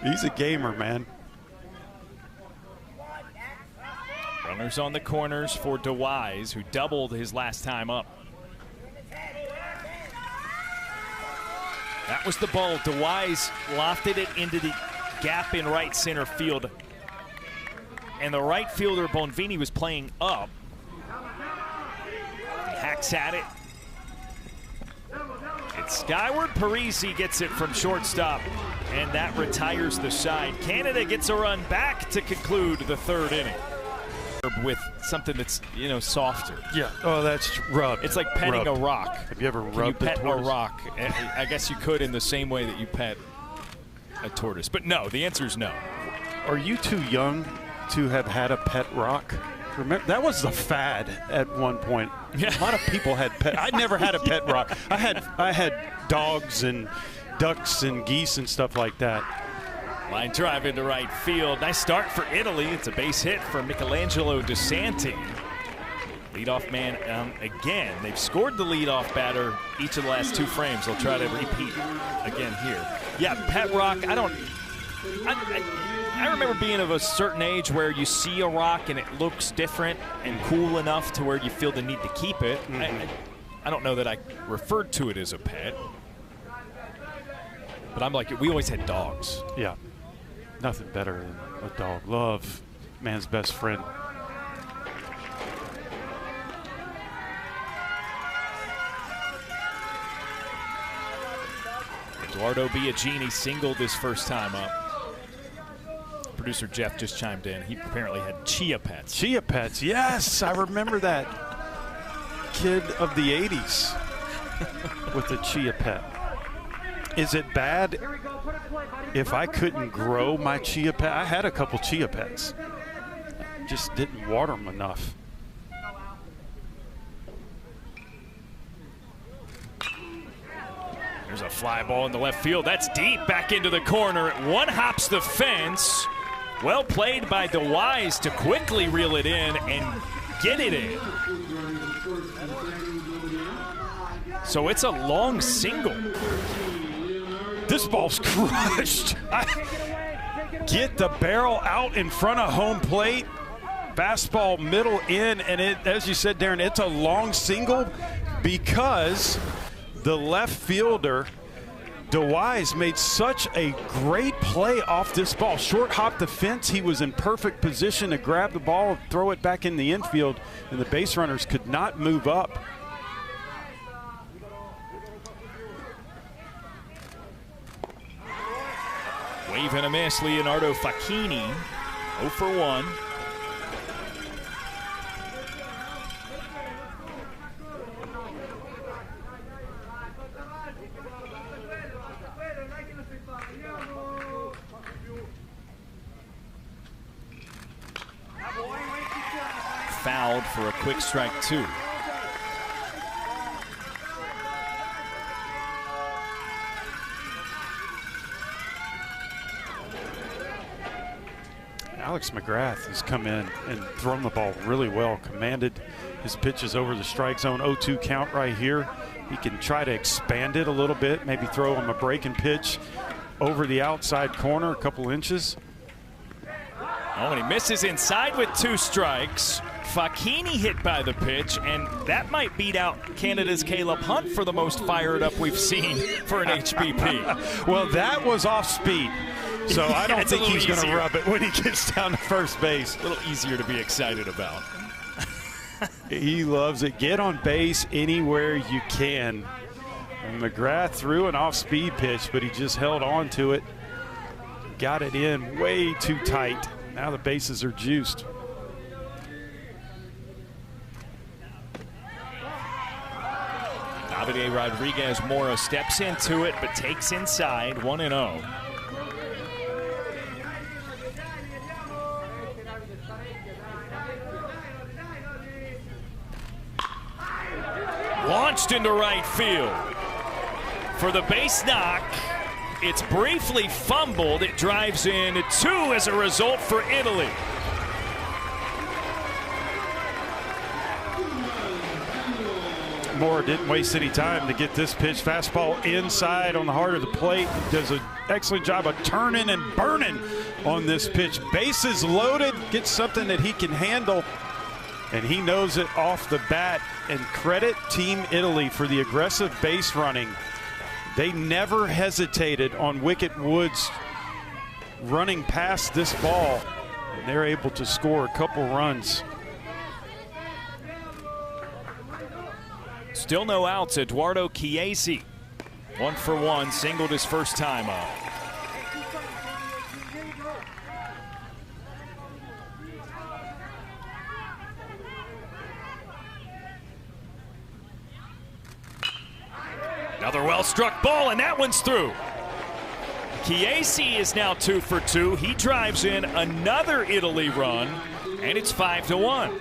Speaker 2: He's a gamer, man.
Speaker 1: Runners on the corners for DeWise, who doubled his last time up. That was the ball. DeWise lofted it into the gap in right center field. And the right fielder, Bonvini, was playing up. He hacks at it. It's skyward. Parisi gets it from shortstop, and that retires the side. Canada gets a run back to conclude the third inning with something that's, you know, softer.
Speaker 2: Yeah. Oh, that's rubbed.
Speaker 1: It's like petting a rock.
Speaker 2: Have you ever rubbed
Speaker 1: you pet
Speaker 2: a tortoise?
Speaker 1: a rock? I guess you could in the same way that you pet a tortoise. But no, the answer is no.
Speaker 2: Are you too young to have had a pet rock? Remember, that was the fad at one point.
Speaker 1: Yeah.
Speaker 2: A lot of people had pet. I never had a pet rock. I had dogs and ducks and geese and stuff like that.
Speaker 1: Line drive into right field. Nice start for Italy. It's a base hit for Michelangelo DeSanti. Leadoff man again. They've scored the leadoff batter each of the last two frames. They'll try to repeat again here. Yeah, pet rock. I remember being of a certain age where you see a rock and it looks different and cool enough to where you feel the need to keep it. I don't know that I referred to it as a pet. But I'm like, we always had dogs.
Speaker 2: Yeah. Nothing better than a dog. Love, man's best friend.
Speaker 1: Eduardo Biagini singled his first time up. Producer Jeff just chimed in. He apparently had chia pets.
Speaker 2: Chia pets, yes, I remember that. Kid of the 80s with a chia pet. Is it bad if I couldn't grow my chia pet? I had a couple chia pets. Just didn't water them enough.
Speaker 1: There's a fly ball in the left field. That's deep back into the corner. One hops the fence. Well played by DeWise to quickly reel it in and get it in. So it's a long single.
Speaker 2: This ball's crushed. Get the barrel out in front of home plate. Fastball middle in, and it, as you said, Darren, it's a long single because the left fielder, DeWise, made such a great play off this ball. Short hop the fence. He was in perfect position to grab the ball and throw it back in the infield, and the base runners could not move up.
Speaker 1: Wave and a miss, Leonardo Facchini, 0 for 1. Fouled for a quick strike 2.
Speaker 2: Alex McGrath has come in and thrown the ball really well, commanded his pitches over the strike zone. 0-2 count right here. He can try to expand it a little bit, maybe throw him a breaking pitch over the outside corner a couple inches.
Speaker 1: Oh, and he misses inside with 2 strikes. Facchini hit by the pitch, and that might beat out Canada's Caleb Hunt for the most fired up we've seen for an HBP.
Speaker 2: Well, that was off speed. So I don't think he's going to rub it when he gets down to first base.
Speaker 1: A little easier to be excited about.
Speaker 2: He loves it. Get on base anywhere you can. And McGrath threw an off-speed pitch, but he just held on to it. Got it in way too tight. Now the bases are juiced.
Speaker 1: Davide Rodriguez-Mora steps into it, but takes inside, 1-0. Launched into right field for the base knock. It's briefly fumbled. It drives in 2 as a result for Italy.
Speaker 2: Moore didn't waste any time to get this pitch. Fastball inside on the heart of the plate. Does an excellent job of turning and burning on this pitch. Bases loaded, gets something that he can handle, and he knows it off the bat. And credit Team Italy for the aggressive base running. They never hesitated on Wicket Woods running past this ball, and they're able to score a couple runs.
Speaker 1: Still no outs. Eduardo Chiesi, 1 for 1, singled his first time up. Another well-struck ball, and that one's through. Chiesi is now 2 for 2. He drives in another Italy run, and it's 5-1.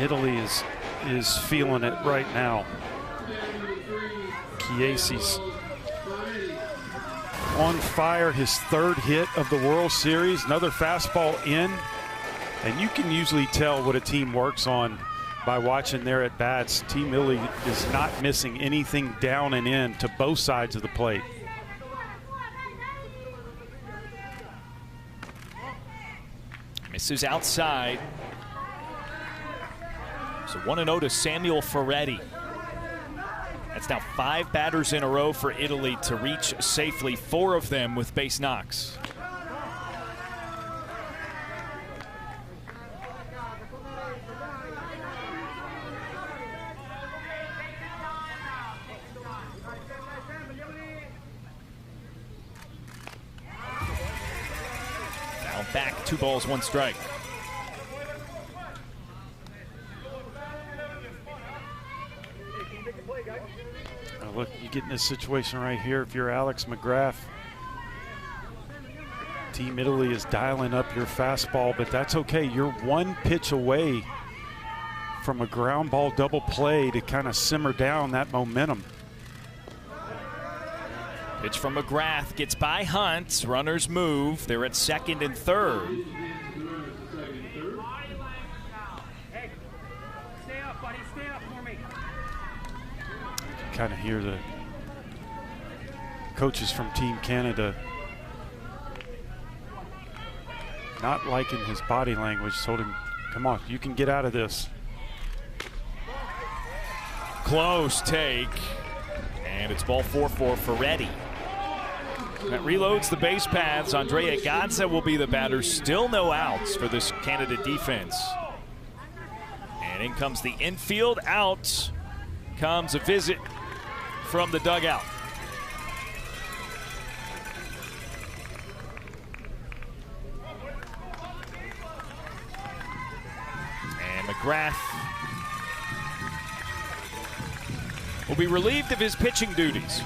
Speaker 2: Italy is feeling it right now. Chiesi's on fire, his 3rd hit of the World Series. Another fastball in, and you can usually tell what a team works on by watching their at-bats. Team Italy is not missing anything down and in to both sides of the plate.
Speaker 1: Misses outside. So 1-0 to Samuel Ferretti. That's now 5 batters in a row for Italy to reach safely, 4 of them with base knocks. Now back, 2 balls, 1 strike.
Speaker 2: Look, you get in this situation right here. If you're Alex McGrath, Team Italy is dialing up your fastball, but that's okay. You're 1 pitch away from a ground ball double play to kind of simmer down that momentum.
Speaker 1: Pitch from McGrath, gets by Hunt. Runners move. They're at 2nd and 3rd.
Speaker 4: Hey, stay up, buddy. Stay up for me.
Speaker 2: Kind of hear the coaches from Team Canada not liking his body language. Told him, come on, you can get out of this.
Speaker 1: Close take, and it's ball 4 for Ferretti. That reloads the base paths. Andrea Gazza will be the batter. Still no outs for this Canada defense. And in comes the infield. Out comes a visit from the dugout. And McGrath will be relieved of his pitching duties.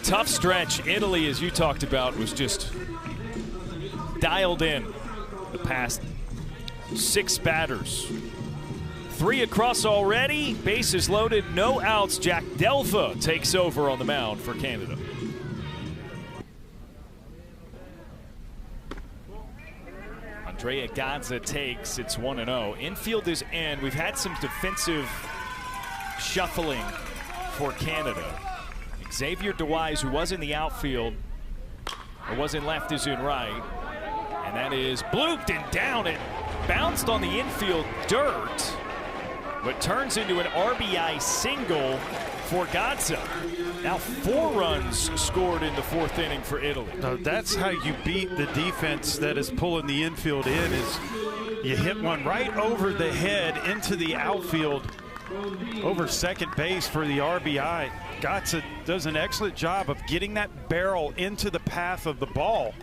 Speaker 1: Tough stretch. Italy, as you talked about, was just dialed in the past 6 batters. 3 across already. Bases loaded, no outs. Jack Delva takes over on the mound for Canada. Andrea Gazza takes. It's 1-0. Infield is in. We've had some defensive shuffling for Canada. Xavier DeWise, who was in the outfield, or was in left, is in right. And that is blooped and down. It bounced on the infield dirt, but turns into an RBI single for Gazza. Now 4 runs scored in the 4th inning for Italy.
Speaker 2: That's how you beat the defense that is pulling the infield in, is You hit one right over the head into the outfield over second base for the RBI. Gatsa does an excellent job of getting that barrel into the path of the ball.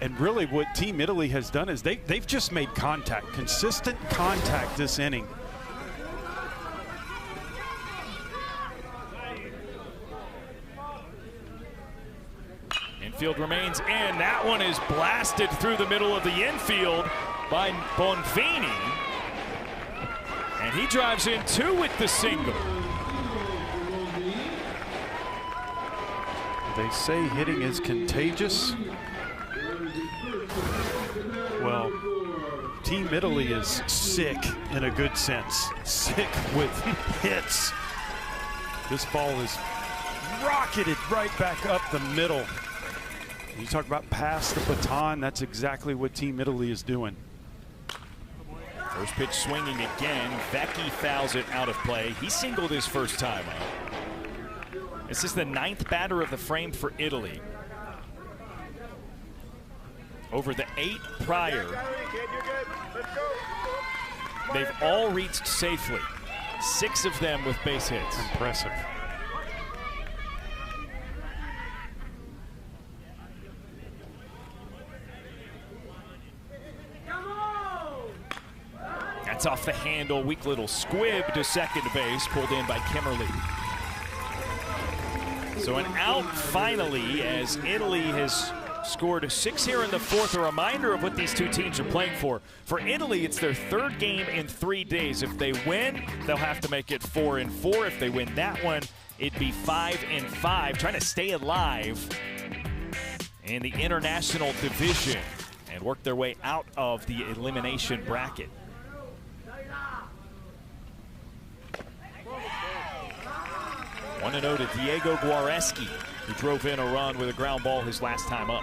Speaker 2: And really what Team Italy has done is they've just made contact, consistent contact this inning.
Speaker 1: Infield remains in. That one is blasted through the middle of the infield by Bonfini. And he drives in two with the single.
Speaker 2: They say hitting is contagious. Well, Team Italy is sick in a good sense. Sick with hits. This ball is rocketed right back up the middle. You talk about pass the baton, that's exactly what Team Italy is doing.
Speaker 1: First pitch swinging again. Vecchi fouls it out of play. He singled his first time up. This is the 9th batter of the frame for Italy. Over the 8 prior, they've all reached safely. 6 of them with base hits.
Speaker 2: Impressive.
Speaker 1: That's off the handle. Weak little squib to second base, pulled in by Kimmerly. So an out finally, as Italy has scored 6 here in the 4th. A reminder of what these two teams are playing for. For Italy, it's their 3rd game in 3 days. If they win, they'll have to make it 4-4. If they win that one, it'd be 5-5, trying to stay alive in the international division and work their way out of the elimination bracket. One and 0 to Diego Guareschi, who drove in a run with a ground ball his last time up.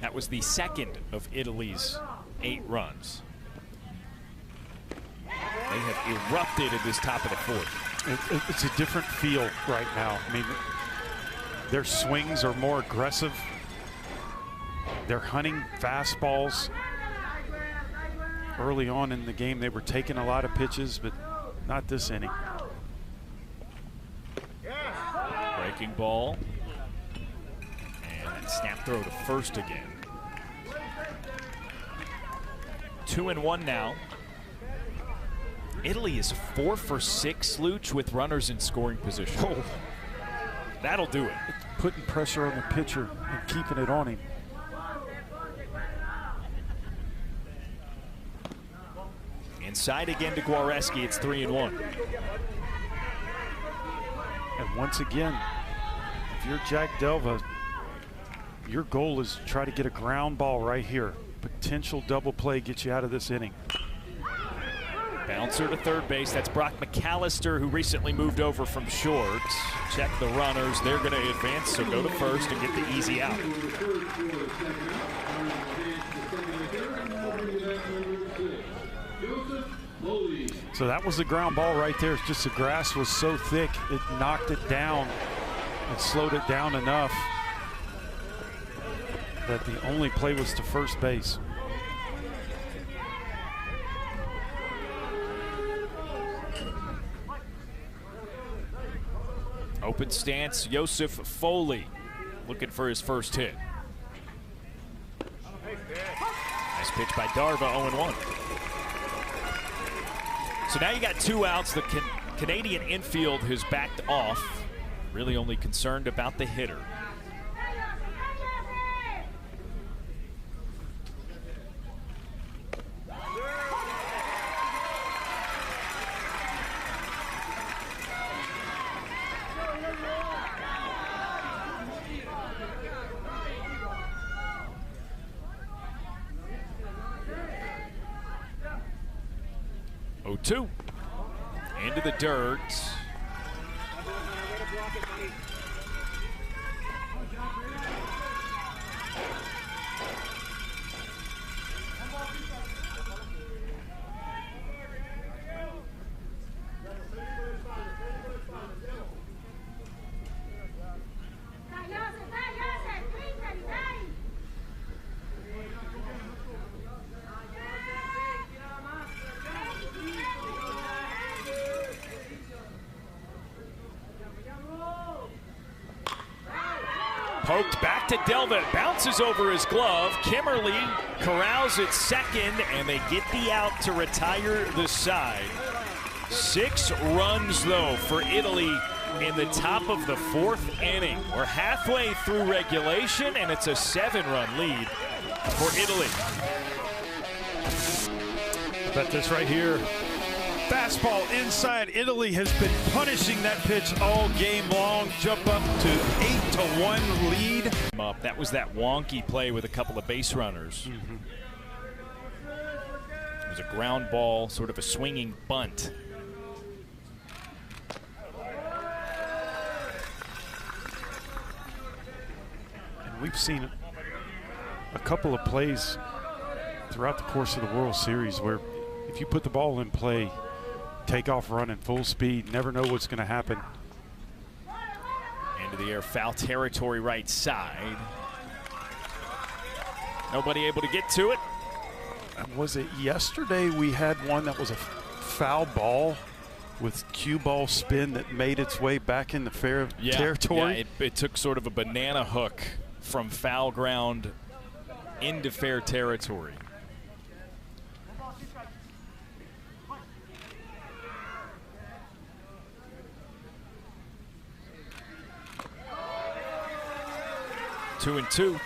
Speaker 1: That was the 2nd of Italy's 8 runs. They have erupted at this top of the 4th.
Speaker 2: It's a different feel right now. I mean, their swings are more aggressive. They're hunting fastballs. Early on in the game, they were taking a lot of pitches, but not this inning.
Speaker 1: Breaking ball. And snap throw to first again. 2-1 now. Italy is 4 for 6, Luch, with runners in scoring position.
Speaker 2: Oh.
Speaker 1: That'll do it.
Speaker 2: Putting pressure on the pitcher and keeping it on him.
Speaker 1: Inside again to Guareschi. It's 3-1.
Speaker 2: And once again, if you're Jack Delva, your goal is to try to get a ground ball right here. Potential double play gets you out of this inning.
Speaker 1: Bouncer to third base. That's Brock McAllister, who recently moved over from short. Check the runners. They're going to advance, so go to first and get the easy out.
Speaker 2: So that was the ground ball right there. It's just the grass was so thick, it knocked it down and slowed it down enough that the only play was to first base.
Speaker 1: Open stance, Joseph Foley looking for his first hit. Nice pitch by Darva, 0-1. So now you got 2 outs. The Canadian infield has backed off, really only concerned about the hitter. Two into the dirt. Poked back to Delvin, bounces over his glove. Kimmerly corrals it second, and they get the out to retire the side. 6 runs, though, for Italy in the top of the 4th inning. We're halfway through regulation, and it's a 7-run lead for Italy.
Speaker 2: I bet this right here. Fastball inside. Italy has been punishing that pitch all game long. Jump up to 8-1 lead.
Speaker 1: That was that wonky play with a couple of base runners. It was a ground ball, sort of a swinging bunt.
Speaker 2: And we've seen a couple of plays throughout the course of the World Series where if you put the ball in play, take off running full speed, never know what's going to happen.
Speaker 1: Into the air, foul territory right side. Nobody able to get to it.
Speaker 2: Was it yesterday we had one that was a foul ball with cue ball spin that made its way back in the fair territory?
Speaker 1: Yeah, it took sort of a banana hook from foul ground into fair territory. 2-2.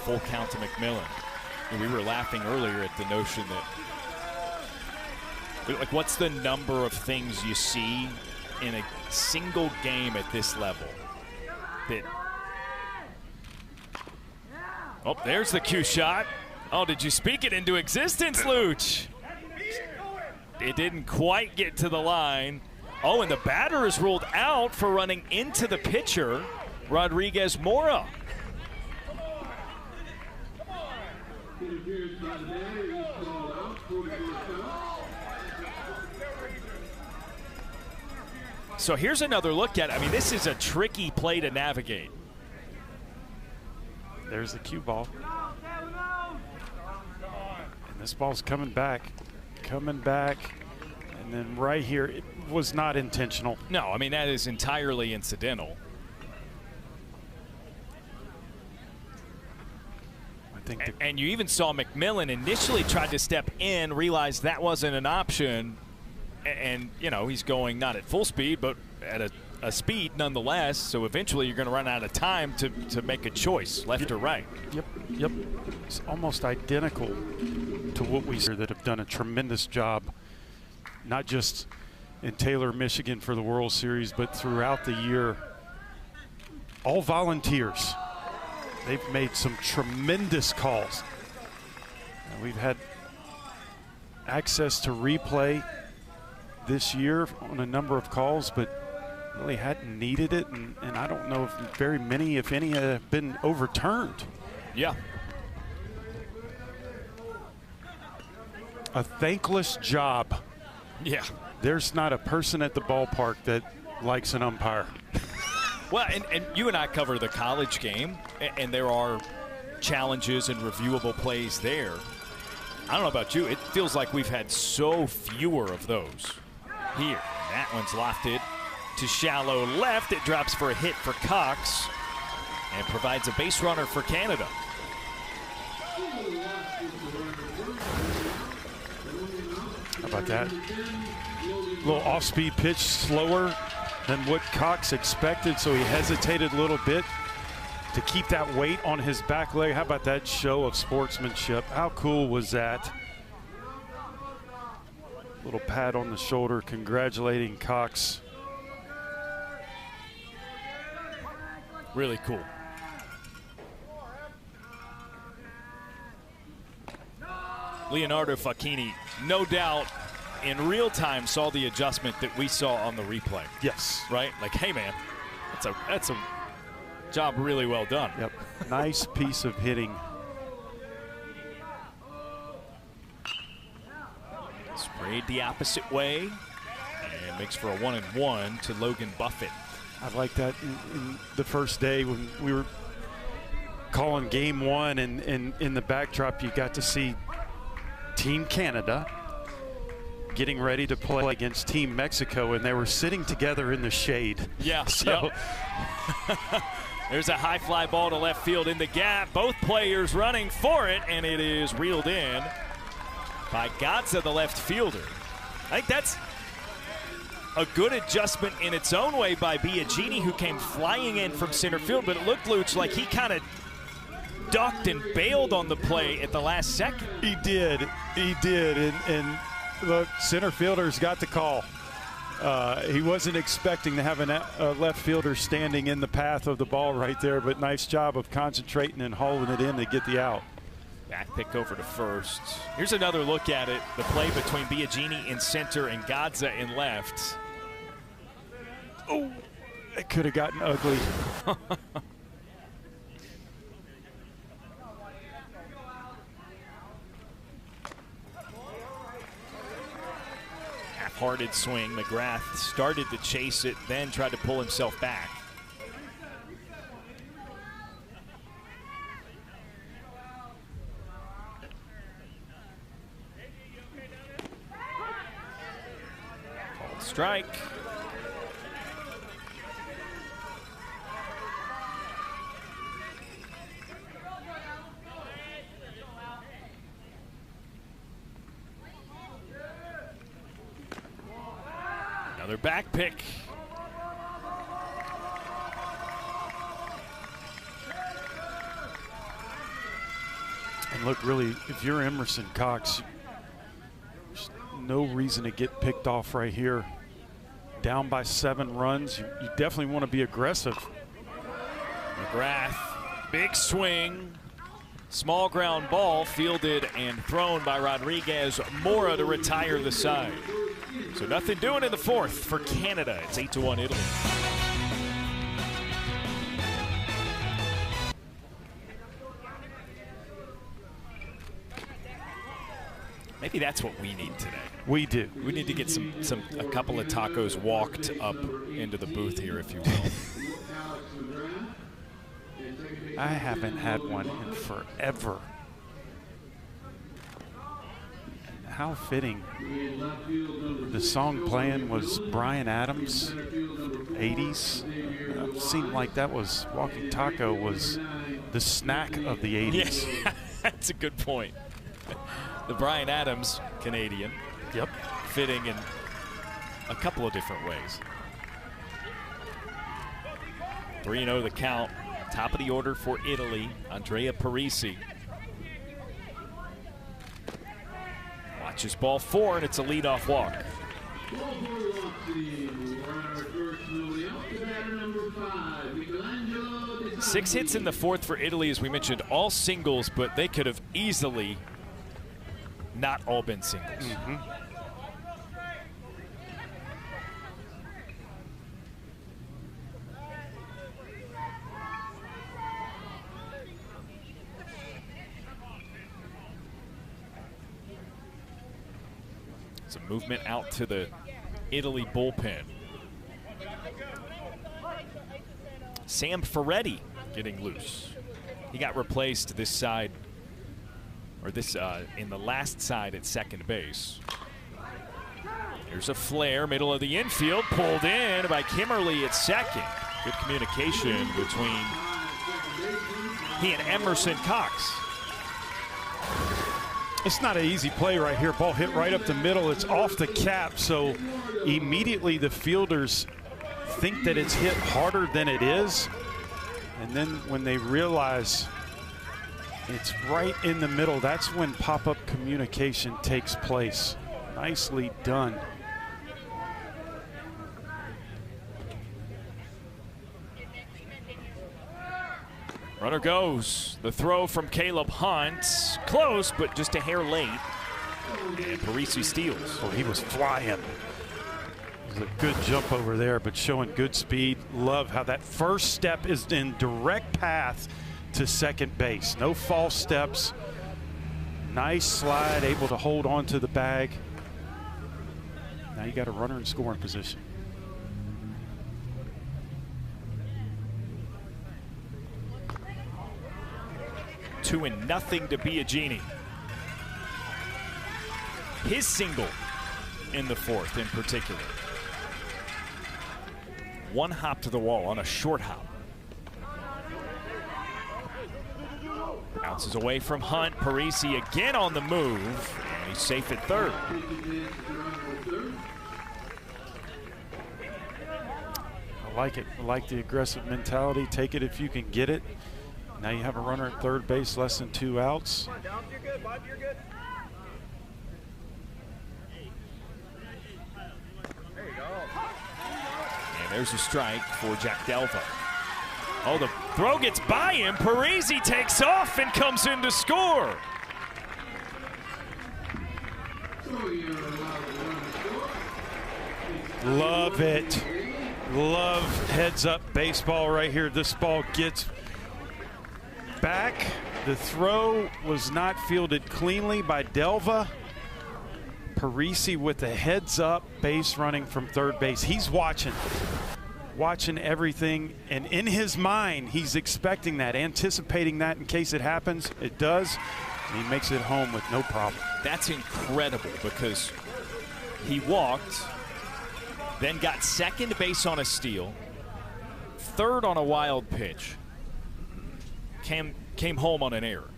Speaker 1: Full count to McMillan. And we were laughing earlier at the notion that, like, what's the number of things you see in a single game at this level that, oh, there's the cue shot. Oh, did you speak it into existence, Luch? It didn't quite get to the line. Oh, and the batter is ruled out for running into the pitcher, Rodriguez Mora. So here's another look at it. I mean, this is a tricky play to navigate.
Speaker 2: There's the cue ball. And this ball's coming back. And then right here, it was not intentional.
Speaker 1: No, I mean, that is entirely incidental. And you even saw McMillan initially tried to step in, realized that wasn't an option, and you know, he's going not at full speed, but at a speed nonetheless, so eventually you're going to run out of time to make a choice, left or right.
Speaker 2: Yep. It's almost identical to what we see that have done a tremendous job, not just in Taylor, Michigan for the World Series, but throughout the year. All volunteers. They've made some tremendous calls. And we've had access to replay this year on a number of calls, but really hadn't needed it. And I don't know if very many, if any, have been overturned.
Speaker 1: Yeah.
Speaker 2: A thankless job.
Speaker 1: Yeah.
Speaker 2: There's not a person at the ballpark that likes an umpire.
Speaker 1: Well, and you and I cover the college game, and there are challenges and reviewable plays there. I don't know about you. It feels like we've had so fewer of those here. That one's lofted to shallow left. It drops for a hit for Cox and provides a base runner for Canada.
Speaker 2: How about that? Little off-speed pitch, slower than what Cox expected, so he hesitated a little bit to keep that weight on his back leg. How about that show of sportsmanship? How cool was that? Little pat on the shoulder congratulating Cox.
Speaker 1: Really cool. Leonardo Facchini, no doubt, in real time saw the adjustment that we saw on the replay.
Speaker 2: Yes.
Speaker 1: Right? Like, hey, man, that's a job really well done.
Speaker 2: Yep. Nice piece of hitting.
Speaker 1: Sprayed the opposite way and makes for a 1-1 to Logan Buffett.
Speaker 2: I like that in the first day when we were calling game one, and in the backdrop you got to see Team Canada getting ready to play against Team Mexico, and they were sitting together in the shade.
Speaker 1: Yeah,
Speaker 2: so
Speaker 1: yep. There's a high fly ball to left field in the gap. Both players running for it, and it is reeled in by Gatza, the left fielder. I think that's a good adjustment in its own way by Biagini, who came flying in from center field, but it looked, Luch, like he kind of ducked and bailed on the play at the last second.
Speaker 2: He did, and look, center fielder's got the call. He wasn't expecting to have a left fielder standing in the path of the ball right there, but nice job of concentrating and hauling it in to get the out.
Speaker 1: Back pick over to first. Here's another look at it. The play between Biagini in center and Gatza in left.
Speaker 2: Oh, it could have gotten ugly.
Speaker 1: Half-hearted swing. McGrath started to chase it, then tried to pull himself back. Called strike. Another back pick.
Speaker 2: And look, really, if you're Emerson Cox, there's no reason to get picked off right here. Down by 7 runs, you definitely want to be aggressive.
Speaker 1: McGrath, big swing. Small ground ball fielded and thrown by Rodriguez Mora to retire the side. So nothing doing in the fourth for Canada. It's 8-1 Italy. Maybe that's what we need today.
Speaker 2: We do.
Speaker 1: We need to get a couple of tacos walked up into the booth here, if you will.
Speaker 2: I haven't had one in forever. How fitting. The song playing was Bryan Adams, 80s. It seemed like that was, Walking Taco was the snack of the 80s.
Speaker 1: Yeah, that's a good point. The Bryan Adams Canadian.
Speaker 2: Yep.
Speaker 1: Fitting in a couple of different ways. 3-0 the count. Top of the order for Italy, Andrea Parisi. Watches ball 4, and it's a leadoff walk. 6 hits in the fourth for Italy, as we mentioned, all singles, but they could have easily not all been singles.
Speaker 2: Mm-hmm.
Speaker 1: Some movement out to the Italy bullpen. Sam Ferretti getting loose. He got replaced this side, or this in the last side at second base. Here's a flare, middle of the infield, pulled in by Kimmerly at second. Good communication between he and Emerson Cox.
Speaker 2: It's not an easy play right here. Ball hit right up the middle. It's off the cap, so immediately the fielders think that it's hit harder than it is. And then when they realize it's right in the middle, that's when pop-up communication takes place. Nicely done.
Speaker 1: Runner goes. The throw from Caleb Hunt. Close, but just a hair late. And Parisi steals.
Speaker 2: Oh, he was flying. It was a good jump over there, but showing good speed. Love how that first step is in direct path to second base. No false steps. Nice slide, able to hold on to the bag. Now you got a runner in scoring position.
Speaker 1: 2-0 to Biagini. His single in the fourth in particular. One hop to the wall on a short hop. Bounces away from Hunt. Parisi again on the move, and he's safe at third.
Speaker 2: I like it. I like the aggressive mentality. Take it if you can get it. Now you have a runner at third base, less than 2 outs.
Speaker 4: You're good, bud. You're good.
Speaker 1: And there's a strike for Jack Delva. Oh, the throw gets by him. Parisi takes off and comes in to score.
Speaker 2: Love it. Love heads up baseball right here. This ball gets back. The throw was not fielded cleanly by Delva. Parisi with the heads up base running from third base. He's watching everything, and in his mind he's expecting that, anticipating that in case it happens. It does, and he makes it home with no problem.
Speaker 1: That's incredible because he walked, then got second base on a steal, third on a wild pitch, came home on an error.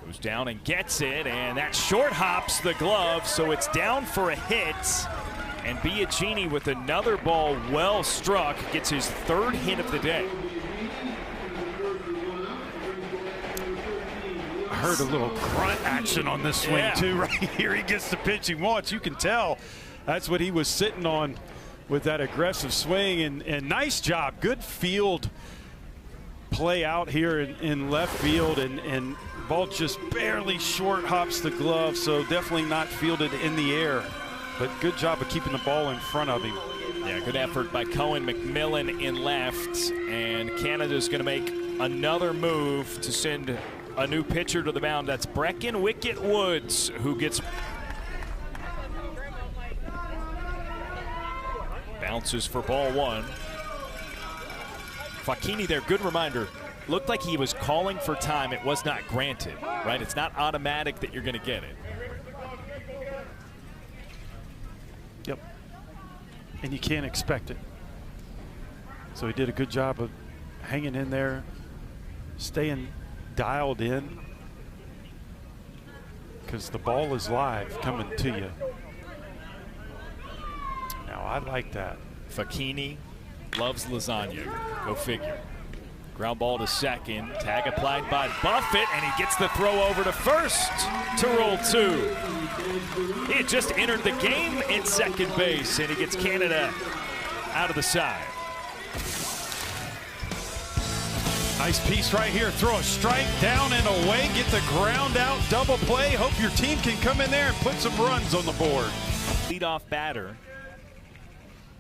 Speaker 1: Goes down and gets it, and that short hops the glove, so it's down for a hit. And Biagini with another ball well struck gets his third hit of the day.
Speaker 2: I heard a little grunt action on this swing too right here. He gets the pitch he wants. You can tell that's what he was sitting on with that aggressive swing, and nice job. Good field play out here in left field, and ball just barely short hops the glove, so definitely not fielded in the air, but good job of keeping the ball in front of him.
Speaker 1: Yeah, good effort by Cohen. McMillan in left, and Canada's going to make another move to send a new pitcher to the mound. That's Brecken Wicket Woods, who gets bounces for ball one. Facchini there, good reminder. Looked like he was calling for time. It was not granted, right? It's not automatic that you're going to get it.
Speaker 2: Yep. And you can't expect it. So he did a good job of hanging in there, staying dialed in, because the ball is live coming to you. Now, I like that.
Speaker 1: Facchini loves lasagna. Go figure. Ground ball to second. Tag applied by Buffett, and he gets the throw over to first to roll two. He had just entered the game in second base, and he gets Canada out of the side.
Speaker 2: Nice piece right here. Throw a strike down and away. Get the ground out double play. Hope your team can come in there and put some runs on the board.
Speaker 1: Leadoff batter.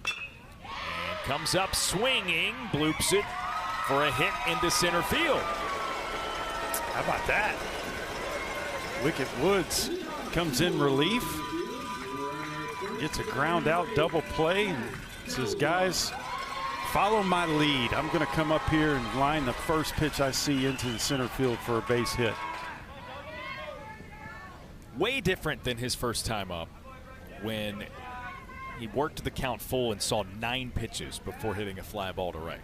Speaker 1: And comes up swinging. Bloops it for a hit into center field.
Speaker 2: How about that? Wicket Woods comes in relief. Gets a ground out double play. And says, guys, follow my lead. I'm going to come up here and line the first pitch I see into the center field for a base hit.
Speaker 1: Way different than his first time up, when he worked the count full and saw 9 pitches before hitting a fly ball to right.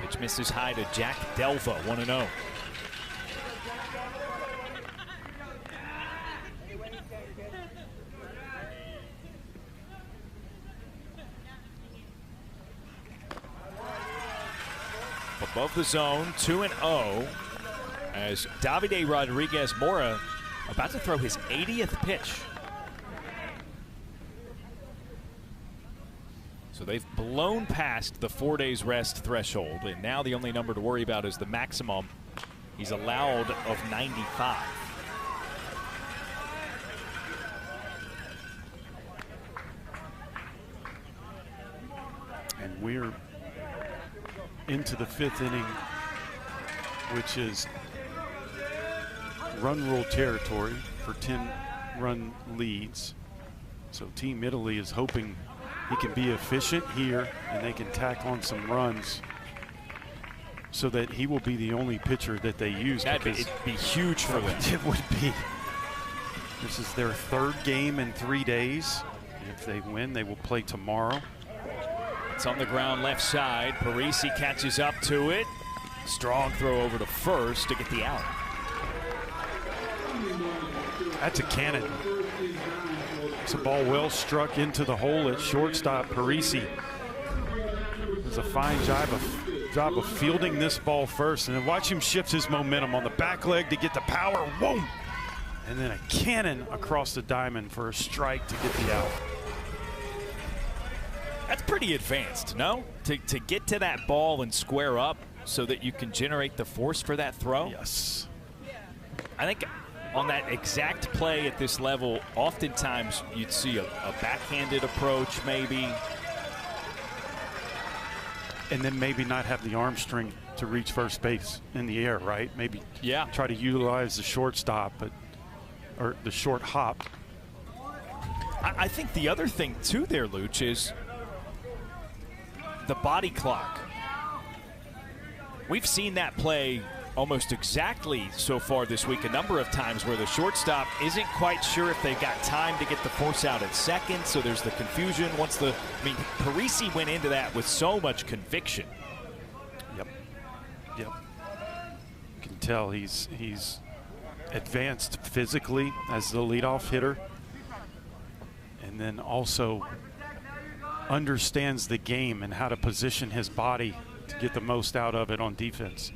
Speaker 1: Pitch misses high to Jack Delva, 1-0. Above the zone, 2-0, as Davide Rodriguez Mora about to throw his 80th pitch. So they've blown past the 4 days rest threshold, and now the only number to worry about is the maximum he's allowed of 95.
Speaker 2: And we're into the 5th inning, which is run rule territory for 10-run leads. So Team Italy is hoping he can be efficient here, and they can tack on some runs so that he will be the only pitcher that they use.
Speaker 1: It'd be huge for them.
Speaker 2: It would be. This is their 3rd game in 3 days. If they win, they will play tomorrow.
Speaker 1: It's on the ground left side. Parisi catches up to it. Strong throw over to first to get the out.
Speaker 2: That's a cannon. It's a ball well struck into the hole at shortstop. Parisi does a fine job of fielding this ball first, and then watch him shift his momentum on the back leg to get the power. Whoa! And then a cannon across the diamond for a strike to get the out.
Speaker 1: That's pretty advanced, no? To get to that ball and square up so that you can generate the force for that throw?
Speaker 2: Yes.
Speaker 1: I think on that exact play at this level, oftentimes you'd see a backhanded approach maybe.
Speaker 2: And then maybe not have the arm strength to reach first base in the air, right? Maybe try to utilize the shortstop, or the short hop.
Speaker 1: I think the other thing too there, Luch, is the body clock. We've seen that play almost exactly so far this week a number of times where the shortstop isn't quite sure if they've got time to get the force out at second, so there's the confusion. Parisi went into that with so much conviction.
Speaker 2: Yep. You can tell he's advanced physically as the leadoff hitter, and then also understands the game and how to position his body to get the most out of it on defense.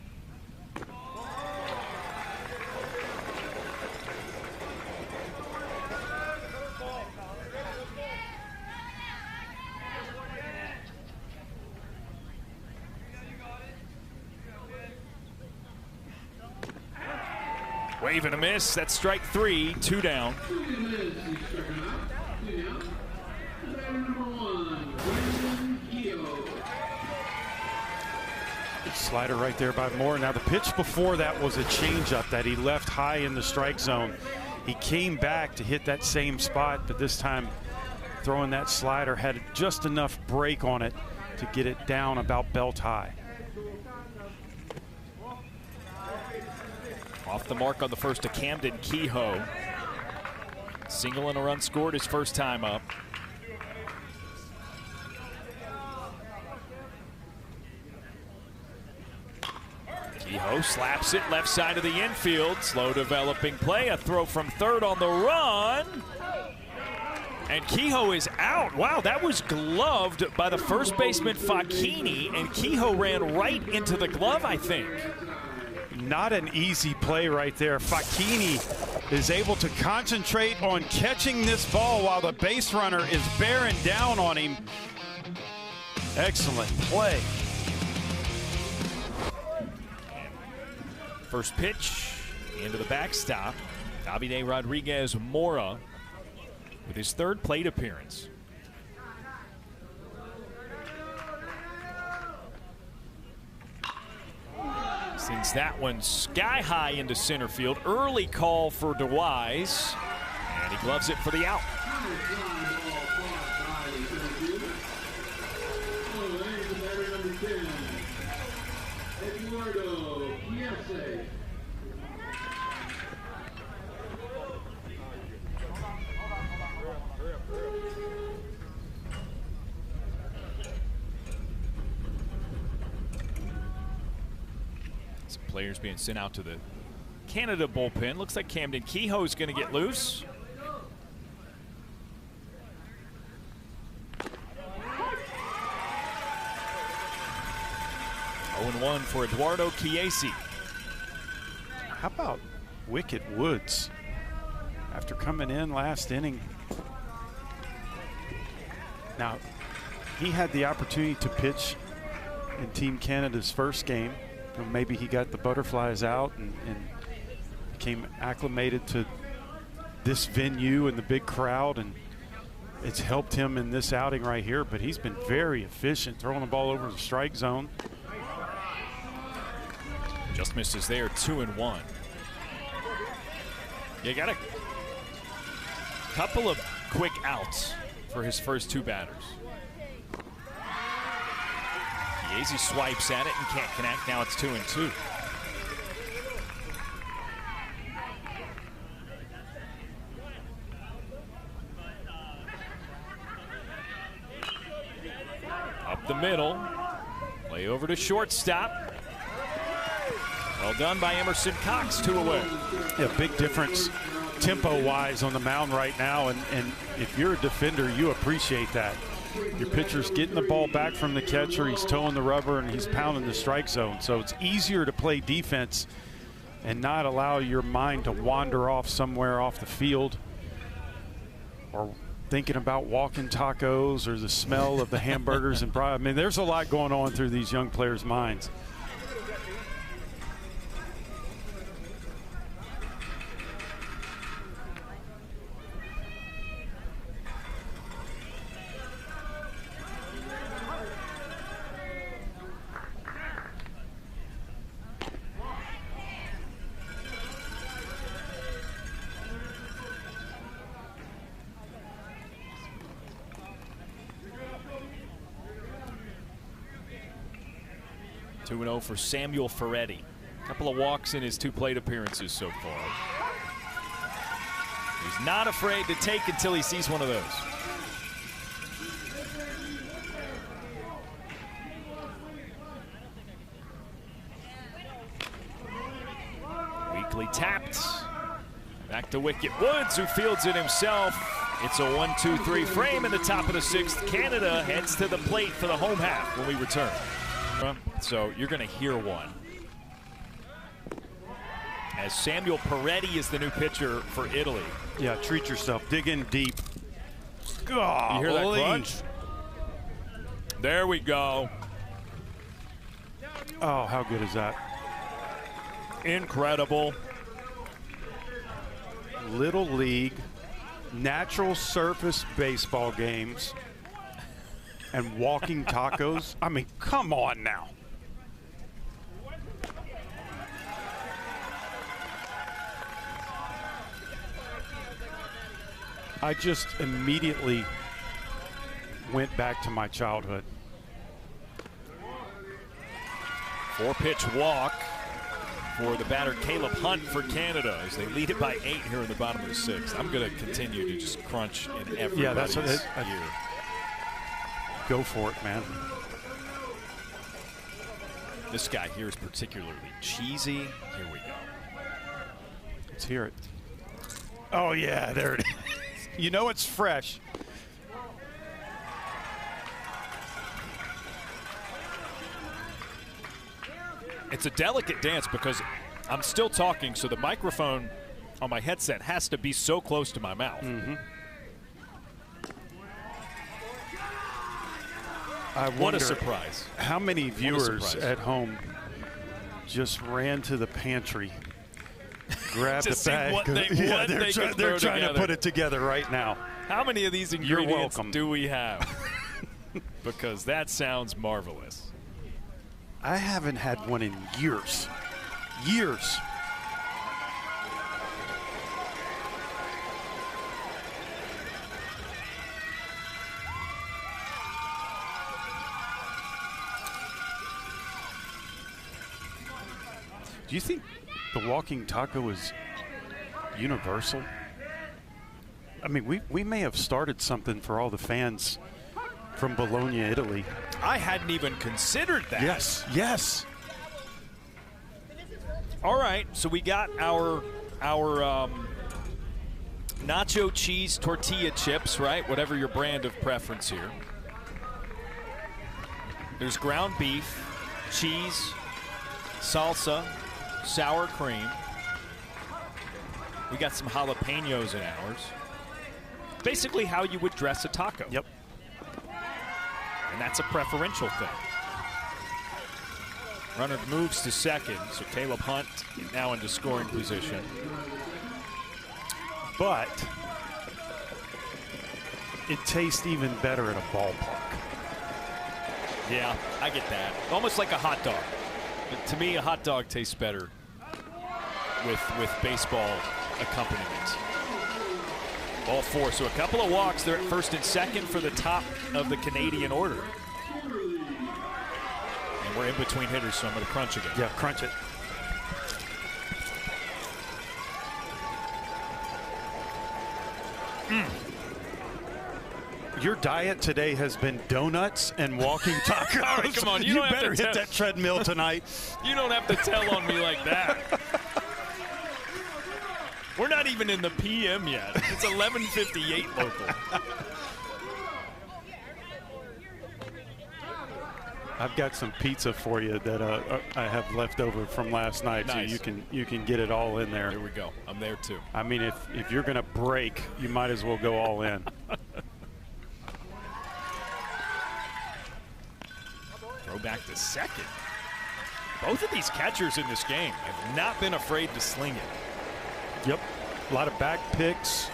Speaker 1: Wave and a miss. That's strike 3, 2 down.
Speaker 2: Slider right there by Moore. Now the pitch before that was a changeup that he left high in the strike zone. He came back to hit that same spot, but this time throwing that slider had just enough break on it to get it down about belt high.
Speaker 1: Off the mark on the first to Camden Kehoe. Single and a run scored his first time up. Kehoe slaps it left side of the infield. Slow developing play. A throw from third on the run. And Kehoe is out. Wow, that was gloved by the first baseman Facchini, and Kehoe ran right into the glove, I think.
Speaker 2: Not an easy play right there. Facchini is able to concentrate on catching this ball while the base runner is bearing down on him. Excellent play.
Speaker 1: First pitch into the backstop. Davide Rodriguez Mora with his 3rd plate appearance. Sends that one sky high into center field. Early call for DeWise, and he gloves it for the out. Players being sent out to the Canada bullpen. Looks like Camden Kehoe is going to get loose. (0-1) for Eduardo Chiesi.
Speaker 2: How about Wickett Woods? After coming in last inning. Now, he had the opportunity to pitch in Team Canada's first game. Maybe he got the butterflies out and became acclimated to this venue and the big crowd, and it's helped him in this outing right here. But he's been very efficient, throwing the ball over the strike zone.
Speaker 1: Just misses there, 2-1. You got a couple of quick outs for his first 2 batters. Easy swipes at it and can't connect. Now it's 2-2. Up the middle. Play over to shortstop. Well done by Emerson Cox, 2 away.
Speaker 2: Yeah, big difference tempo-wise on the mound right now, and if you're a defender, you appreciate that. Your pitcher's getting the ball back from the catcher, he's towing the rubber, and he's pounding the strike zone. So it's easier to play defense and not allow your mind to wander off somewhere off the field or thinking about walking tacos or the smell of the hamburgers and I mean, there's a lot going on through these young players' minds.
Speaker 1: For Samuel Ferretti. A couple of walks in his 2 plate appearances so far. He's not afraid to take until he sees one of those. Weakly tapped. Back to Wicket Woods, who fields it himself. It's a 1-2-3 frame in the top of the 6th. Canada heads to the plate for the home half when we return. So you're going to hear one. As Samuel Peretti is the new pitcher for Italy.
Speaker 2: Yeah, treat yourself. Dig in deep.
Speaker 1: You hear that crunch? There we go.
Speaker 2: Oh, how good is that?
Speaker 1: Incredible.
Speaker 2: Little league, natural surface baseball games, and walking tacos. I mean, come on now. I just immediately went back to my childhood.
Speaker 1: 4-pitch walk for the batter Caleb Hunt for Canada as they lead it by 8 here in the bottom of the 6th. I'm going to continue to just crunch in every
Speaker 2: that's what
Speaker 1: year.
Speaker 2: Go for it, man.
Speaker 1: This guy here is particularly cheesy. Here we go.
Speaker 2: Let's hear it. Oh, yeah, there it is. You know it's fresh.
Speaker 1: It's a delicate dance because I'm still talking, so the microphone on my headset has to be so close to my mouth.
Speaker 2: Mm-hmm.
Speaker 1: What a surprise.
Speaker 2: How many viewers at home just ran to the pantry, grabbed a bag? They're trying to put it together right now.
Speaker 1: How many of these ingredients do we have? Because that sounds marvelous.
Speaker 2: I haven't had one in years. Years. Do you think the walking taco is universal? I mean, we may have started something for all the fans from Bologna, Italy.
Speaker 1: I hadn't even considered that.
Speaker 2: Yes, yes.
Speaker 1: All right, so we got our nacho cheese tortilla chips, right? Whatever your brand of preference here. There's ground beef, cheese, salsa, sour cream. We got some jalapenos in ours. Basically how you would dress a taco.
Speaker 2: Yep.
Speaker 1: And that's a preferential thing. Runner moves to second, so Caleb Hunt now into scoring position.
Speaker 2: But it tastes even better at a ballpark.
Speaker 1: Yeah, I get that. Almost like a hot dog. But to me, a hot dog tastes better with baseball accompaniment. Ball 4, so a couple of walks. They're at first and second for the top of the Canadian order. We're in between hitters, so I'm going to crunch again.
Speaker 2: Yeah, crunch it. Your diet today has been donuts and walking tacos.
Speaker 1: All right, come on.
Speaker 2: You better hit that treadmill tonight.
Speaker 1: You don't have to tell on me like that. We're not even in the PM yet. It's 11:58 local.
Speaker 2: I've got some pizza for you that I have left over from last night,
Speaker 1: nice.
Speaker 2: So you can get it all in there.
Speaker 1: Here we go. I'm there too.
Speaker 2: I mean, if you're going to break, you might as well go all in.
Speaker 1: Throw back to second. Both of these catchers in this game have not been afraid to sling it.
Speaker 2: Yep, a lot of back picks.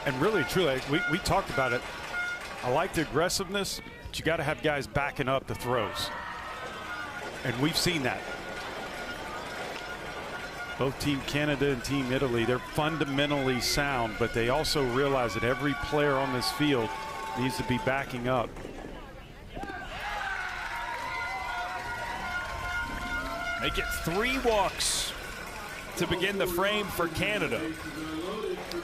Speaker 2: And really, truly, we talked about it. I like the aggressiveness, but you got to have guys backing up the throws. And we've seen that. Both Team Canada and Team Italy, they're fundamentally sound, but they also realize that every player on this field needs to be backing up.
Speaker 1: They get 3 walks to begin the frame for Canada.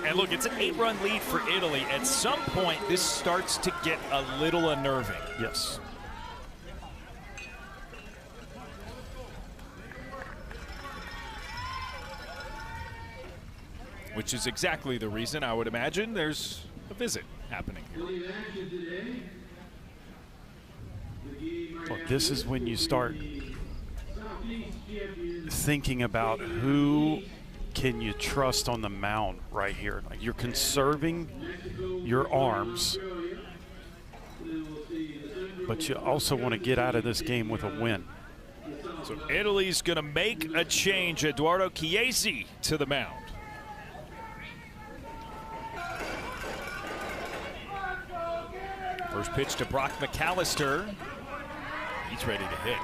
Speaker 1: And look, it's an 8-run lead for Italy. At some point, this starts to get a little unnerving.
Speaker 2: Yes.
Speaker 1: Which is exactly the reason I would imagine there's a visit happening here.
Speaker 2: Well, this is when you start thinking about who can you trust on the mound right here. Like, you're conserving your arms, but you also want to get out of this game with a win.
Speaker 1: So Italy's going to make a change. Eduardo Chiesi to the mound. First pitch to Brock McAllister. He's ready to hit.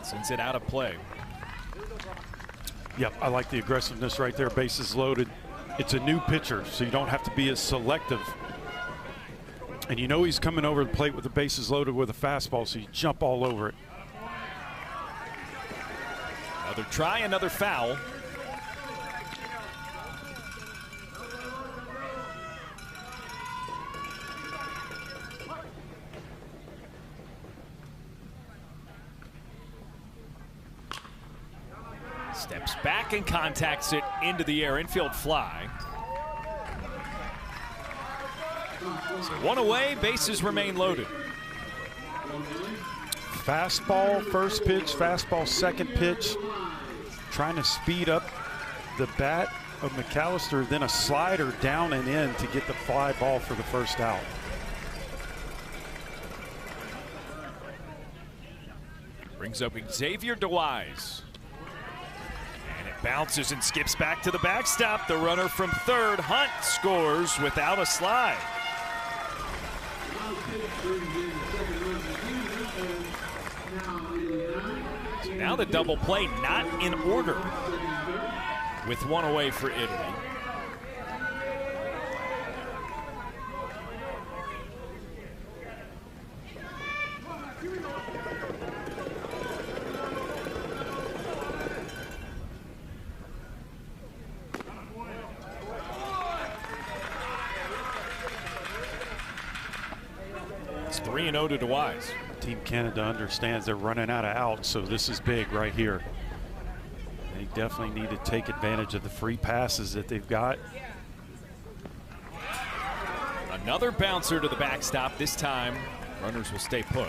Speaker 1: Sends it out of play.
Speaker 2: Yep, I like the aggressiveness right there. Bases loaded. It's a new pitcher, so you don't have to be as selective. And you know he's coming over the plate with the bases loaded with a fastball, so you jump all over it.
Speaker 1: Another try, another foul. Steps back and contacts it into the air, infield fly. So 1 away, bases remain loaded.
Speaker 2: Fastball first pitch, fastball second pitch. Trying to speed up the bat of McAllister, then a slider down and in to get the fly ball for the first out.
Speaker 1: Brings up Xavier DeWise. Bounces and skips back to the backstop. The runner from third, Hunt, scores without a slide. So now the double play not in order with 1 away for Italy. It's 3-0 to DeWise.
Speaker 2: Team Canada understands they're running out of outs, so this is big right here. They definitely need to take advantage of the free passes that they've got.
Speaker 1: Another bouncer to the backstop. This time, runners will stay put.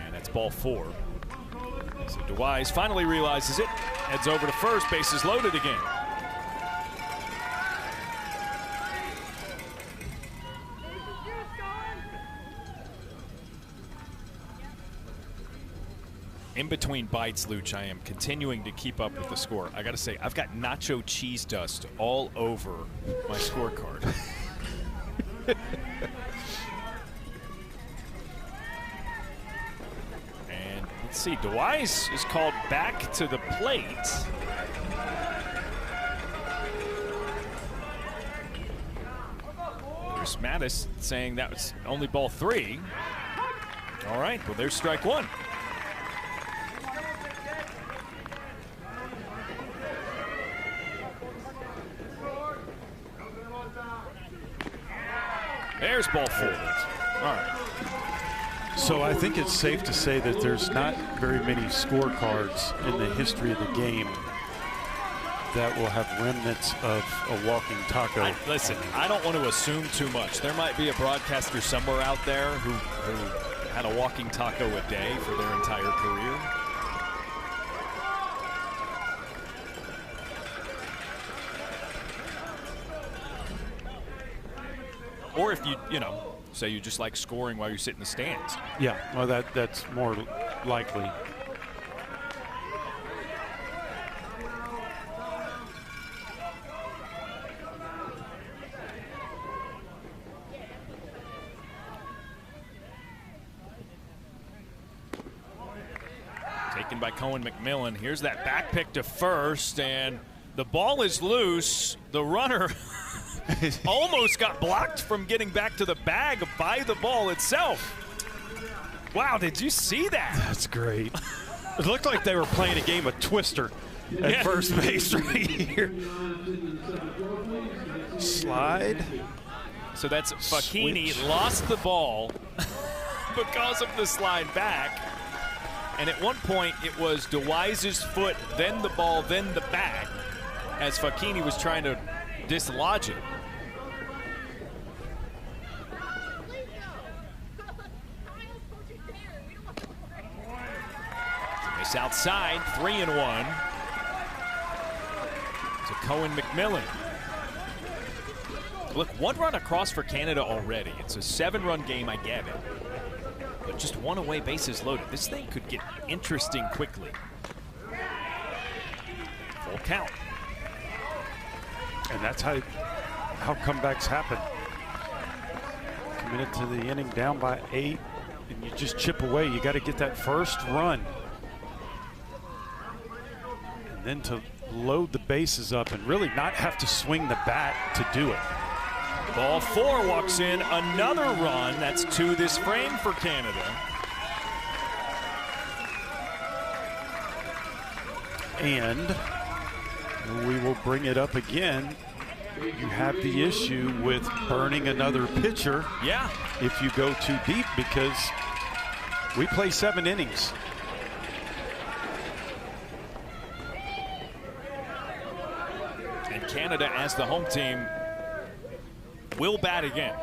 Speaker 1: And that's ball 4. So DeWise finally realizes it. Heads over to first. Bases loaded again. In between bites, Luch, I am continuing to keep up with the score. I got to say, I've got nacho cheese dust all over my scorecard. And let's see, DeWise is called back to the plate. Chris Mattis saying that was only ball 3. All right, well, there's strike 1. There's ball 4. All right.
Speaker 2: So I think it's safe to say that there's not very many scorecards in the history of the game that will have remnants of a walking taco.
Speaker 1: Listen, I don't want to assume too much. There might be a broadcaster somewhere out there who had a walking taco a day for their entire career. Or if you know, say you just like scoring while you sit in the stands.
Speaker 2: Yeah, well, that's more likely.
Speaker 1: Taken by Cohen McMillan. Here's that back pick to first, and the ball is loose. The runner almost got blocked from getting back to the bag by the ball itself. Wow, did you see that?
Speaker 2: That's great. It looked like they were playing a game of Twister at first base right here. Slide.
Speaker 1: So that's Facchini lost the ball because of the slide back. And at one point, it was DeWise's foot, then the ball, then the bag, as Facchini was trying to dislodge it. It's outside, 3-1 to Cohen McMillan. Look, 1 run across for Canada already. It's a 7-run game, I get it. But just 1 away, bases loaded. This thing could get interesting quickly. Full count.
Speaker 2: And that's how comebacks happen. Committed to the inning down by 8, and you just chip away. You got to get that first run. And then to load the bases up and really not have to swing the bat to do it.
Speaker 1: Ball 4 walks in, another run. That's 2 this frame for Canada.
Speaker 2: And we will bring it up again. You have the issue with burning another pitcher.
Speaker 1: Yeah.
Speaker 2: If you go too deep, because we play 7 innings.
Speaker 1: And Canada, as the home team, will bat again.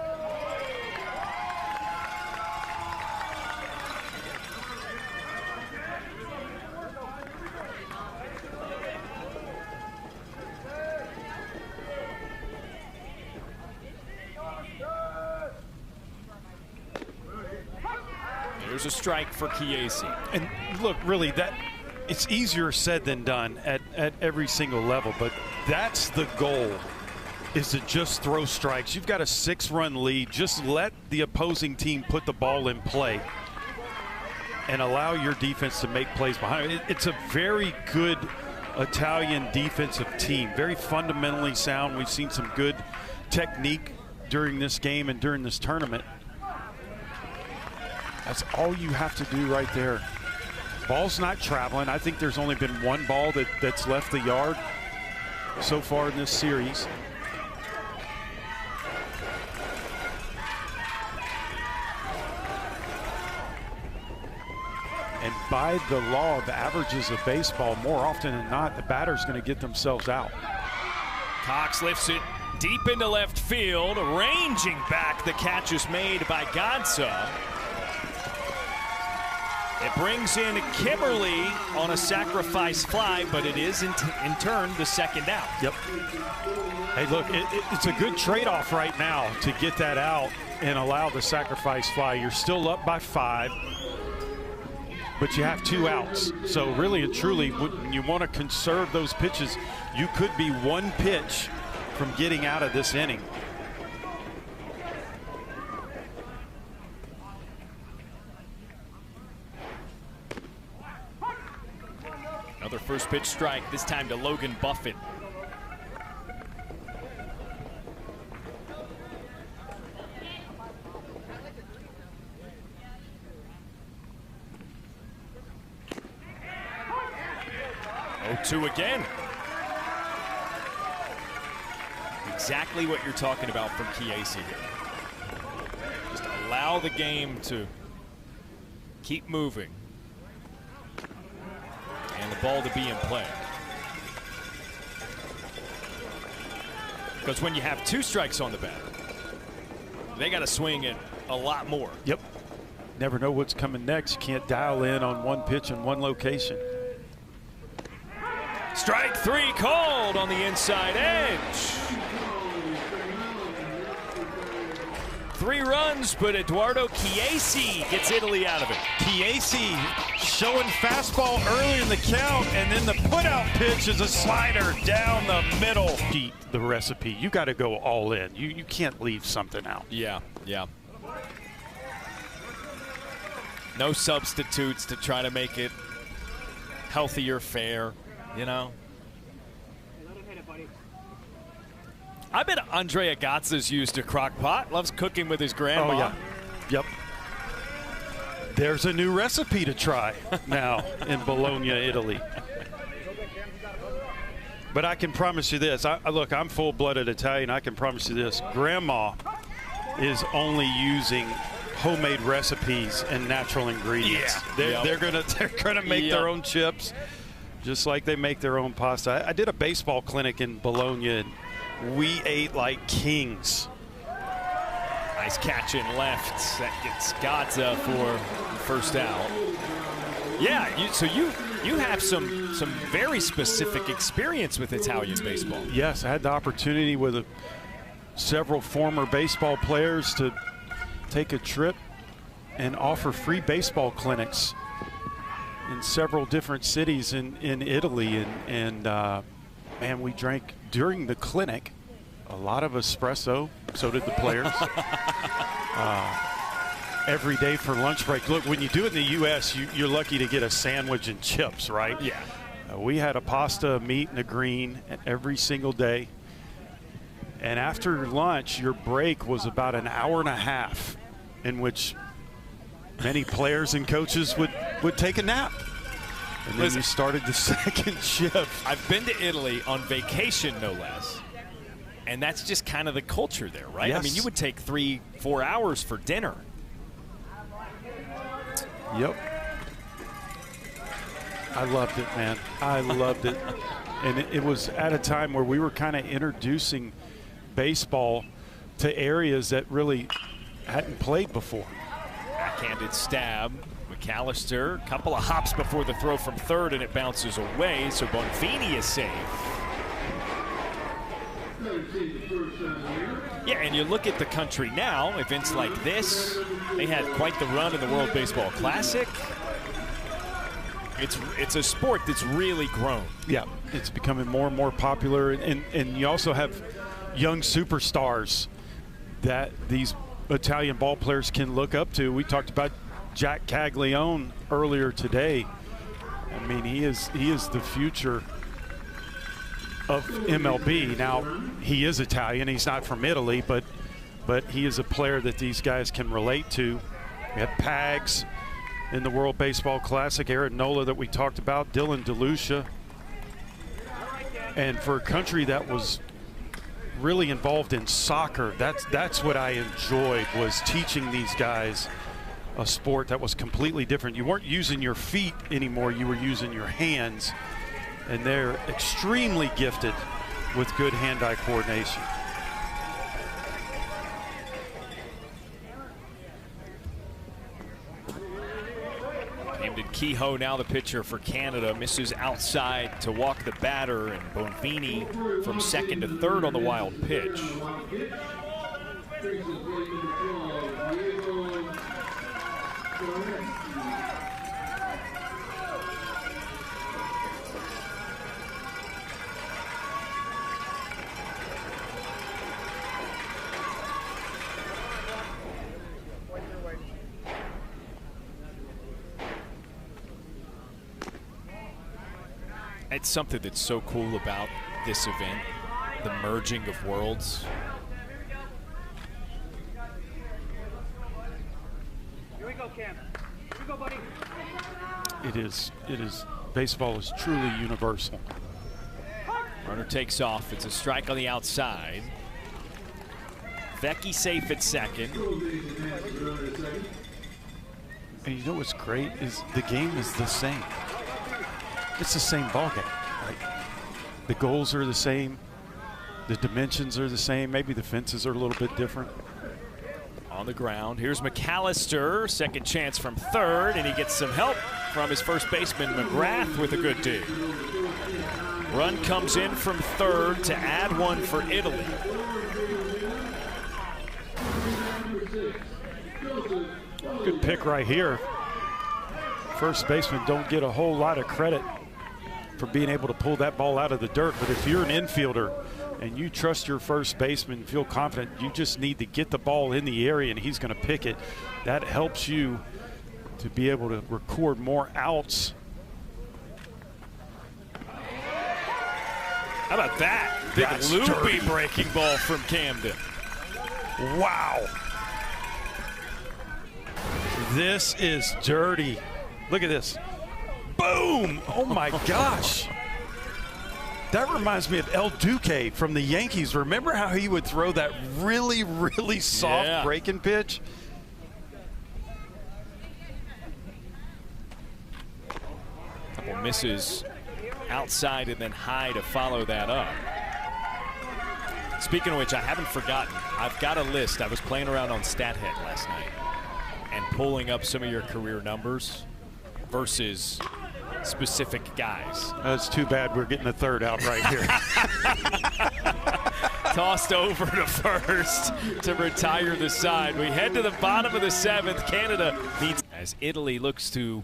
Speaker 1: There's a strike for Chiesi.
Speaker 2: And look, really, it's easier said than done at every single level, but that's the goal, is to just throw strikes. You've got a 6-run lead. Just let the opposing team put the ball in play and allow your defense to make plays behind it. It's a very good Italian defensive team, very fundamentally sound. We've seen some good technique during this game and during this tournament. That's all you have to do right there. Ball's not traveling. I think there's only been 1 ball that's left the yard so far in this series. And by the law of averages of baseball, more often than not, the batter's going to get themselves out.
Speaker 1: Cox lifts it deep into left field, ranging back. The catch is made by Godsa. It brings in Kimberly on a sacrifice fly, but it is in turn the second out.
Speaker 2: Yep. Hey, look, it's a good trade-off right now to get that out and allow the sacrifice fly. You're still up by 5, but you have 2 outs. So really and truly, when you want to conserve those pitches, you could be 1 pitch from getting out of this inning.
Speaker 1: Another first pitch strike, this time to Logan Buffett. 0-2 again. Exactly what you're talking about from Chiesi here. Just allow the game to keep moving. And the ball to be in play. Because when you have 2 strikes on the bat, they got to swing it a lot more.
Speaker 2: Yep. Never know what's coming next. You can't dial in on one pitch in one location.
Speaker 1: Strike 3 called on the inside edge. 3 runs, but Eduardo Chiesi gets Italy out of it.
Speaker 2: Chiesi showing fastball early in the count, and then the put-out pitch is a slider down the middle. The recipe, you got to go all in. You can't leave something out.
Speaker 1: Yeah, yeah. No substitutes to try to make it healthier, fair, you know. I bet Andre Agatha's used a crock pot. Loves cooking with his grandma.
Speaker 2: Oh, yeah. Yep. There's a new recipe to try now in Bologna, Italy. But I can promise you this. Look, I'm full-blooded Italian. I can promise you this. Grandma is only using homemade recipes and natural ingredients.
Speaker 1: Yeah.
Speaker 2: They're gonna make their own chips, just like they make their own pasta. I did a baseball clinic in Bologna, and we ate like kings.
Speaker 1: Nice catch in left. That gets Gazza for the first out. Yeah, so you have some very specific experience with Italian baseball.
Speaker 2: Yes, I had the opportunity with several former baseball players to take a trip and offer free baseball clinics in several different cities in Italy. And man, we drank during the clinic a lot of espresso. So did the players. Every day for lunch break. Look, when you do it in the U.S., you're lucky to get a sandwich and chips, right?
Speaker 1: Yeah.
Speaker 2: We had a pasta, a meat, and a green every single day. And after lunch, your break was about an hour and a half in which many players and coaches would take a nap. And then you started the second shift.
Speaker 1: I've been to Italy on vacation, no less. And that's just kind of the culture there, right?
Speaker 2: Yes.
Speaker 1: I mean, you would take 3-4 hours for dinner.
Speaker 2: Yep. I loved it, man. I loved it. And it was at a time where we were kind of introducing baseball to areas that really hadn't played before.
Speaker 1: Backhanded stab. McAllister, a couple of hops before the throw from third, and it bounces away, so Bonfini is safe. Yeah, and you look at the country now, events like this, they had quite the run in the World Baseball Classic. It's a sport that's really grown.
Speaker 2: Yeah, it's becoming more and more popular, and you also have young superstars that these Italian ball players can look up to. We talked about Jack Caglione earlier today. I mean, he is the future of MLB. Now, he is Italian. He's not from Italy, but he is a player that these guys can relate to. We had Pags in the World Baseball Classic, Aaron Nola that we talked about, Dylan DeLucia. And for a country that was really involved in soccer, that's what I enjoyed, was teaching these guys a sport that was completely different. You weren't using your feet anymore, you were using your hands, and they're extremely gifted with good hand-eye coordination.
Speaker 1: Aimed at Kehoe, now the pitcher for Canada, misses outside to walk the batter, and Bonfini from second to third on the wild pitch. It's something that's so cool about this event, the merging of worlds.
Speaker 4: Here we go, Cam. Here we go, buddy.
Speaker 2: It is baseball is truly universal.
Speaker 1: Runner takes off. It's a strike on the outside. Vecchi safe at second.
Speaker 2: And you know what's great is the game is the same. It's the same ball game. Like, the goals are the same. The dimensions are the same. Maybe the fences are a little bit different.
Speaker 1: On the ground, here's McAllister, second chance from third, and he gets some help from his first baseman, McGrath, with a good dig. Run comes in from third to add one for Italy.
Speaker 2: Good pick right here. First baseman don't get a whole lot of credit for being able to pull that ball out of the dirt, but if you're an infielder and you trust your first baseman and feel confident, you just need to get the ball in the area and he's going to pick it. That helps you to be able to record more outs.
Speaker 1: How about that? Big
Speaker 2: That's
Speaker 1: loopy
Speaker 2: dirty.
Speaker 1: breaking ball from Camden.
Speaker 2: Wow. This is dirty. Look at this. Boom! Oh my gosh. That reminds me of El Duque from the Yankees. Remember how he would throw that really, really soft breaking pitch?
Speaker 1: Couple misses outside and then high to follow that up. Speaking of which, I haven't forgotten. I've got a list. I was playing around on StatHead last night and pulling up some of your career numbers versus specific guys.
Speaker 2: That's too bad we're getting a third out right here.
Speaker 1: Tossed over to first to retire the side. We head to the bottom of the seventh. Canada needs, as Italy looks to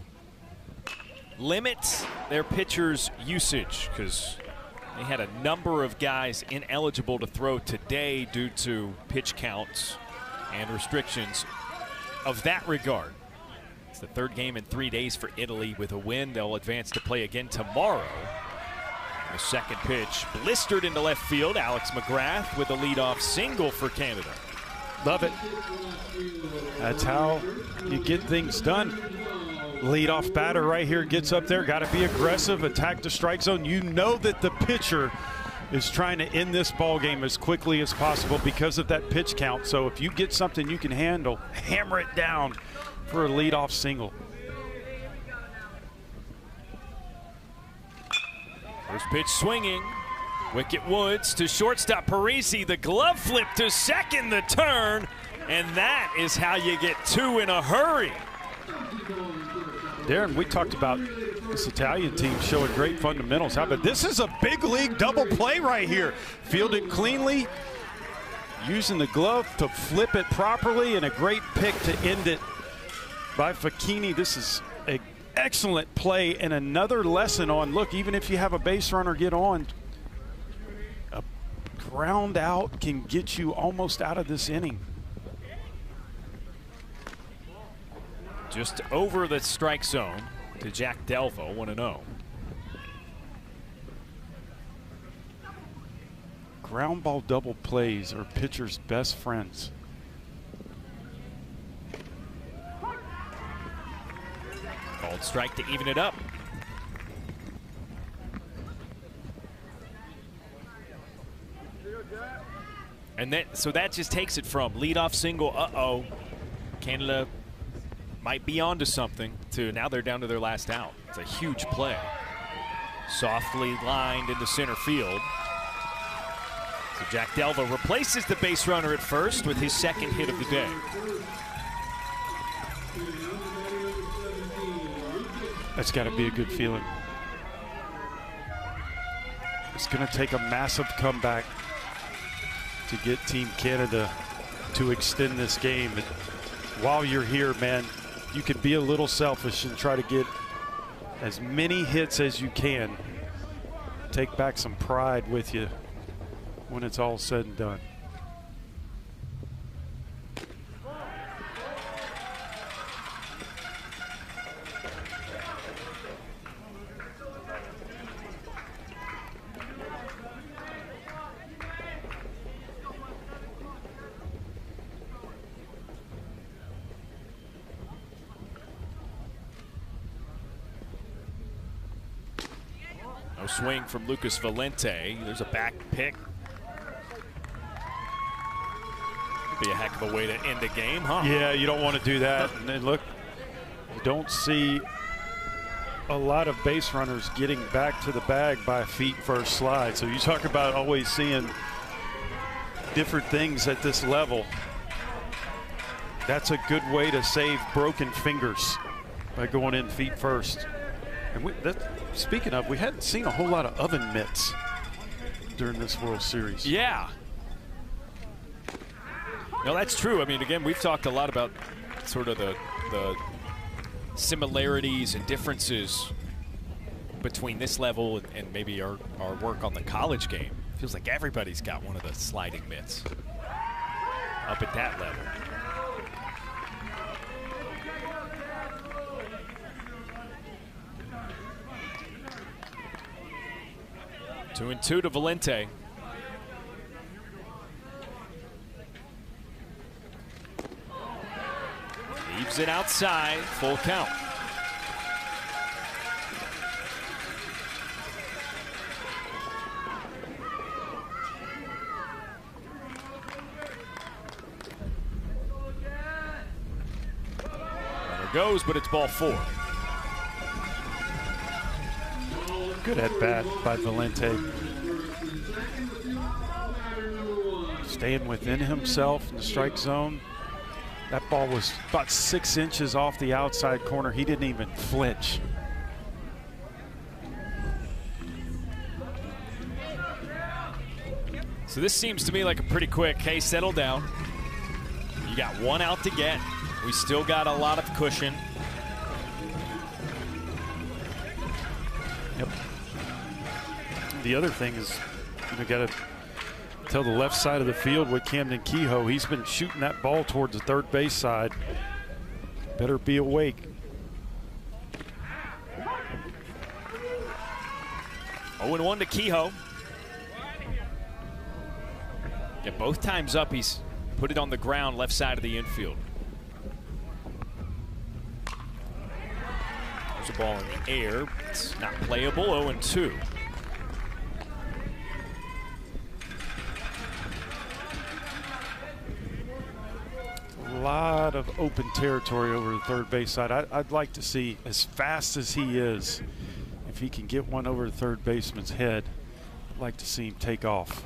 Speaker 1: limit their pitchers' usage because they had a number of guys ineligible to throw today due to pitch counts and restrictions of that regard. It's the third game in 3 days for Italy. With a win, they'll advance to play again tomorrow. The second pitch blistered into left field. Alex McGrath with a leadoff single for Canada.
Speaker 2: Love it. That's how you get things done. Leadoff batter right here gets up there. Got to be aggressive, attack the strike zone. You know that the pitcher is trying to end this ball game as quickly as possible because of that pitch count. So if you get something you can handle, hammer it down for a leadoff single.
Speaker 1: First pitch swinging. Wicket Woods to shortstop Parisi. The glove flip to second, the turn. And that is how you get two in a hurry.
Speaker 2: Darren, we talked about this Italian team showing great fundamentals. How about this is a big league double play right here. Fielded cleanly, using the glove to flip it properly, and a great pick to end it by Facchini. This is an excellent play and another lesson on, look, even if you have a base runner get on, a ground out can get you almost out of this inning.
Speaker 1: Just over the strike zone to Jack Delvo, 1-0.
Speaker 2: Ground ball double plays are pitchers' best friends.
Speaker 1: Called strike to even it up. And then, so that just takes it from leadoff single, uh-oh, Canada might be onto something, to now they're down to their last out. It's a huge play. Softly lined into center field. So Jack Delvo replaces the base runner at first with his second hit of the day.
Speaker 2: That's got to be a good feeling. It's going to take a massive comeback to get Team Canada to extend this game. And while you're here, man, you can be a little selfish and try to get as many hits as you can. Take back some pride with you when it's all said and done.
Speaker 1: No swing from Lucas Valente. There's a back pick. Be a heck of a way to end a game, huh?
Speaker 2: Yeah, you don't want to do that. And then look, you don't see a lot of base runners getting back to the bag by feet first slide. So you talk about always seeing different things at this level. That's a good way to save broken fingers by going in feet first. And speaking of, we hadn't seen a whole lot of oven mitts during this World Series.
Speaker 1: Yeah. No, that's true. I mean, again, we've talked a lot about sort of the similarities and differences between this level and maybe our work on the college game. Feels like everybody's got one of the sliding mitts up at that level. Two and two to Valente. Leaves it outside, full count. Runner goes, but it's ball four.
Speaker 2: Good at bat by Valente. Staying within himself in the strike zone. That ball was about 6 inches off the outside corner. He didn't even flinch.
Speaker 1: So this seems to me like a pretty quick, hey, settle down. You got one out to get. We still got a lot of cushion.
Speaker 2: Yep. The other thing is, you got to tell the left side of the field with Camden Kehoe. He's been shooting that ball towards the third base side. Better be awake.
Speaker 1: Oh, 0-1 to Kehoe. Yeah, both times up, he's put it on the ground, left side of the infield. There's a ball in the air. It's not playable. 0-2.
Speaker 2: A lot of open territory over the third base side. I'd like to see, as fast as he is, if he can get one over the third baseman's head, I'd like to see him take off.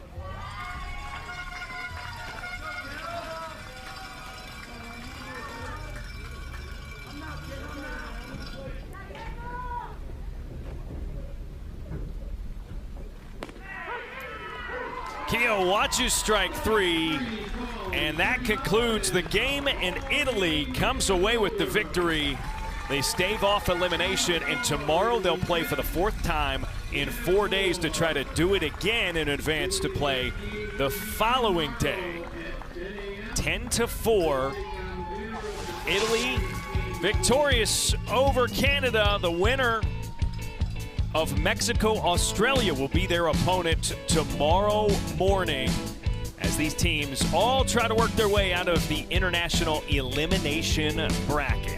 Speaker 1: Kehoe watches strike three, and that concludes the game, and Italy comes away with the victory. They stave off elimination, and tomorrow they'll play for the fourth time in 4 days to try to do it again in advance to play the following day. 10-4, Italy victorious over Canada. The winner of Mexico-Australia will be their opponent tomorrow morning as these teams all try to work their way out of the international elimination bracket.